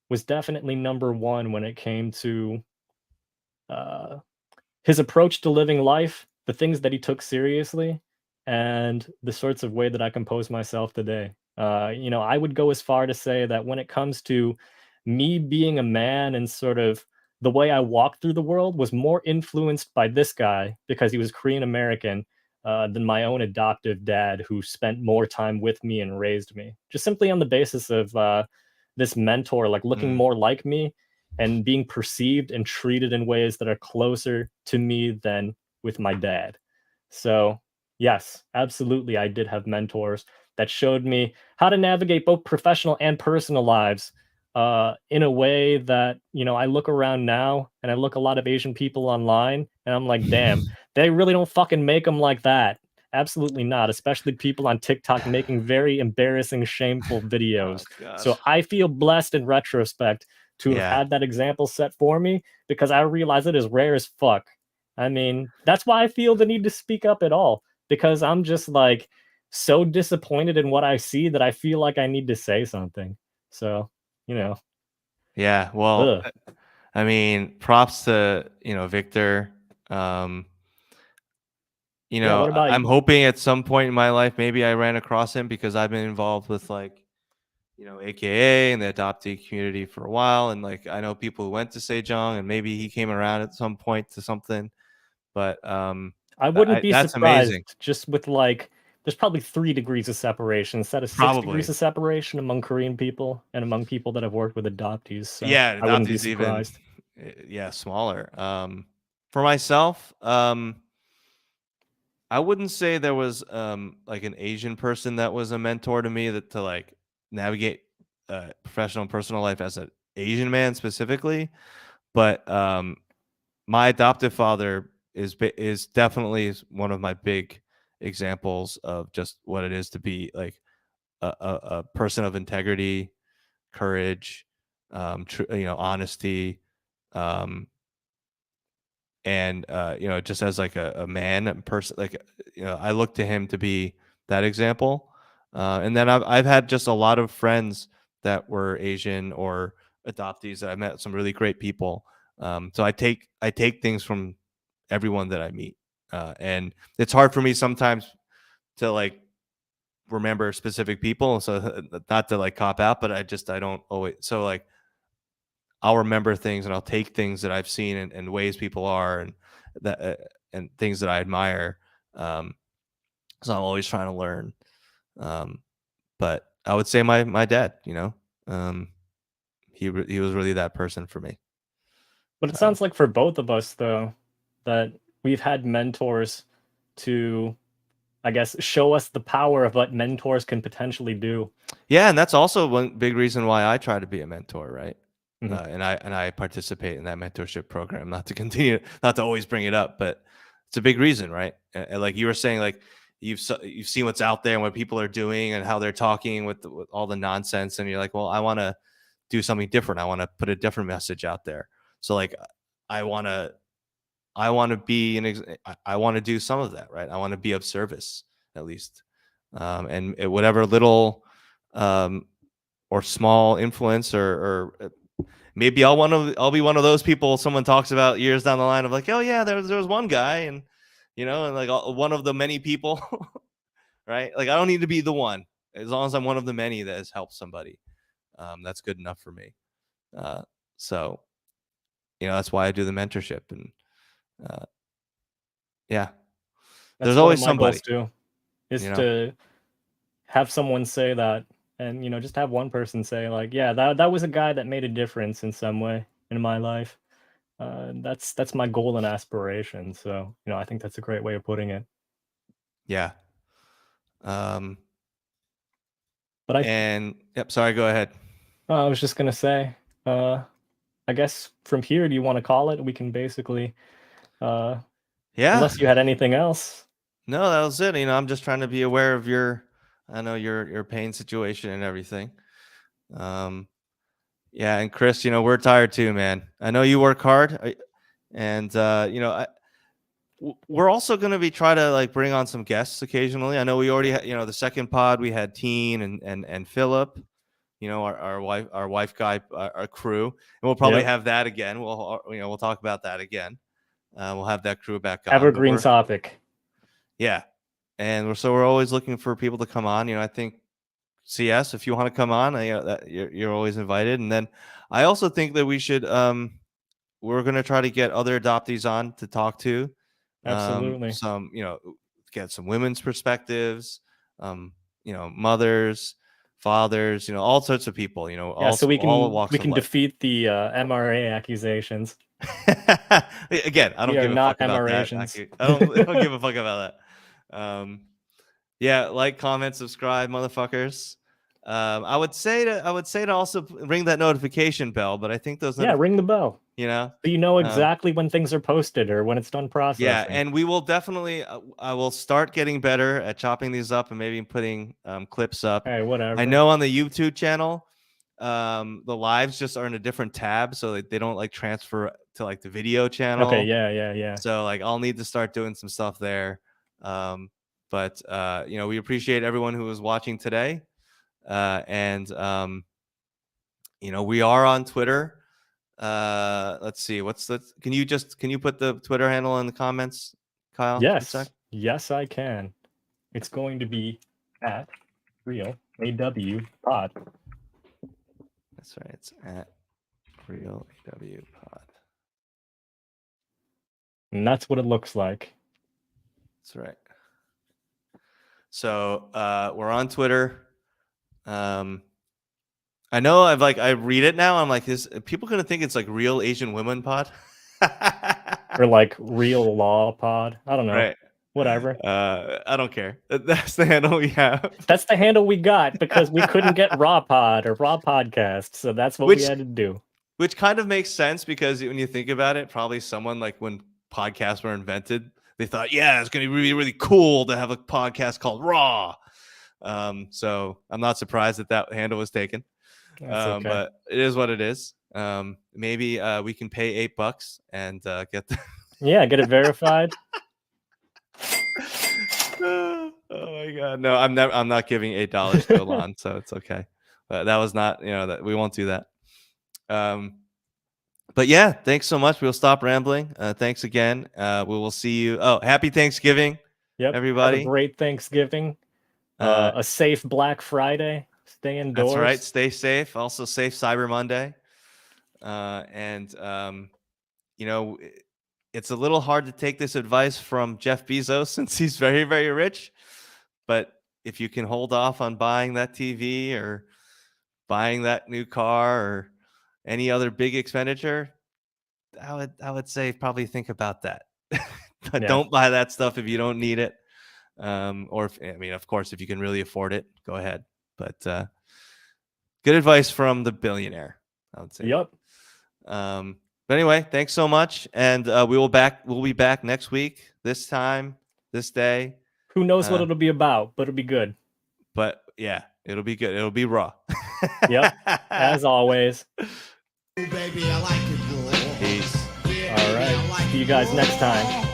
was definitely number 1 when it came to, uh, his approach to living life, the things that he took seriously, and the sorts of way that I compose myself today. I would go as far to say that when it comes to me being a man and sort of the way I walk through the world was more influenced by this guy because he was Korean American than my own adoptive dad, who spent more time with me and raised me. Just simply on the basis of this mentor, like looking Mm. more like me and being perceived and treated in ways that are closer to me than with my dad. So, yes, absolutely, I did have mentors that showed me how to navigate both professional and personal lives in a way that, I look around now and I look a lot of Asian people online and I'm like, damn, they really don't fucking make them like that. Absolutely not, especially people on TikTok making very embarrassing, shameful Oh videos. God. So I feel blessed in retrospect to have Yeah. had that example set for me because I realize it is rare as fuck. I mean, that's why I feel the need to speak up at all because I'm just like so disappointed in what I see that I feel like I need to say something. So, you know, Yeah. Well, ugh. I mean, props to, Victor. Um, Yeah, what about I'm you? hoping at some point in my life maybe I ran across him because I've been involved with like, AKA and the adoptee community for a while, and like I know people who went to Sejong, and maybe he came around at some point to something. But I wouldn't be that's amazing. surprised just with like there's probably 3 degrees of separation instead of 6 degrees Probably. of separation among Korean people and among people that have worked with adoptees. So Yeah, I wouldn't be adoptees even surprised. yeah, smaller. For myself, I wouldn't say there was like an Asian person that was a mentor to me that to like navigate professional and personal life as an Asian man specifically, but my adoptive father is definitely one of my big examples of just what it is to be like a person of integrity, courage, honesty, um, and just as like a man and person, like I look to him to be that example. And then I've had just a lot of friends that were Asian or adoptees that I met some really great people. So I take things from everyone that I meet, and it's hard for me sometimes to like remember specific people. So not to like cop out, but I don't always. So like I'll remember things and I'll take things that I've seen and ways people are that and things that I admire. Um, so I'm always trying to learn. Um, but I would say my dad, um, he was really that person for me. But it Uh, sounds like for both of us though that we've had mentors to I guess show us the power of what mentors can potentially do. yeah, and that's also one big reason why I try to be a mentor, right? Mhm. And I participate in that mentorship program. Not to continue, not to always bring it up, but it's a big reason, right? And like you were saying, like you've seen what's out there and what people are doing and how they're talking with all the nonsense, and you're like, well, I want to do something different. I want to put a different message out there. So like, I want to I want to be I want to do some of that, right? I want to be of service at least, and whatever little um, or small influence or maybe I'll be one of those people someone talks about years down the line of like, oh yeah, there was one guy and and like one of the many people, right? Like I don't need to be the one as long as I'm one of the many that has helped somebody. That's good enough for me. So that's why I do the mentorship and uh, yeah, there's That's one of always my goals somebody, too, you is know. to have someone say that and just have one person say like, yeah, that was a guy that made a difference in some way in my life. That's my goal and aspiration. So, I think that's a great way of putting it. Yeah. Um, But and yep. Sorry. Go ahead. I was just gonna say, uh, I guess from here, do you want to call it? We can basically, uh, Yeah. unless you had anything else. No, that was it. I'm just trying to be aware of I know your pain situation and everything. Um, Yeah, and Chris, we're tired too, man. I know you work hard, and we're also going to be try to like bring on some guests occasionally. I know we already had, the second pod we had Teen and Philip, our wife guy, our crew, and we'll probably Yep. have that again. We'll talk about that again. We'll have that crew back on. but Evergreen we're- topic. Yeah, and we're always looking for people to come on. I think CS, if you want to come on, that you're always invited. And then I also think that we should we're going to try to get other adoptees on to talk to. Absolutely. Some get some women's perspectives, mothers, fathers, all sorts of people, Yeah, so we can defeat the MRA accusations. Again, I don't We are give a not fuck about that. MRAsians. I don't give a fuck about that. Yeah, like, comment, subscribe, motherfuckers. I would say to also ring that notification bell, but I think those Ring the bell. So you know exactly when things are posted or when it's done processing. Yeah, and we will definitely I will start getting better at chopping these up and maybe putting clips up. Hey, whatever. I know on the YouTube channel, the lives just are in a different tab, so they don't like transfer to like the video channel. Okay, yeah. So like I'll need to start doing some stuff there. But we appreciate everyone who was watching today. And we are on Twitter. Let's see, can you put the Twitter handle in the comments, Kyle? Yes, I can. It's going to be at Real AW Pod. That's right, it's at Real AW Pod. And that's what it looks like. That's right. So we're on Twitter. I know I read it now. I'm like, is people gonna think it's like Real Asian Women Pod? Or like Real Law Pod. I don't know. Right. Whatever. I don't care. That's the handle we have. That's the handle we got because we couldn't get Raw Pod or Raw Podcast. So that's what we had to do. Which kind of makes sense because when you think about it, probably someone like when podcasts were invented, they thought, yeah, it's going to be really, really cool to have a podcast called Raw. So I'm not surprised that handle was taken. Okay. But it is what it is. Maybe we can pay $8 and get get it verified. Oh my god, no, I'm not giving $8 to Alon, so it's okay. That was not, that we won't do that. But yeah, thanks so much. We'll stop rambling. Thanks again. We will see you. Oh, happy Thanksgiving. Yep. Everybody. Have a great Thanksgiving. A safe Black Friday. Stay indoors. That's right. Stay safe. Also safe Cyber Monday. It's a little hard to take this advice from Jeff Bezos since he's very, very rich. But if you can hold off on buying that TV or buying that new car or any other big expenditure, I would say probably think about that. But don't buy that stuff if you don't need it. Of course, if you can really afford it, go ahead. But good advice from the billionaire, I would say. Yep. But anyway, thanks so much, and we'll be back next week. This time, this day. Who knows what it'll be about, but it'll be good. But yeah, it'll be good. It'll be raw. Yep. As always. Baby, I like it raw. Peace. All right. See you guys next time.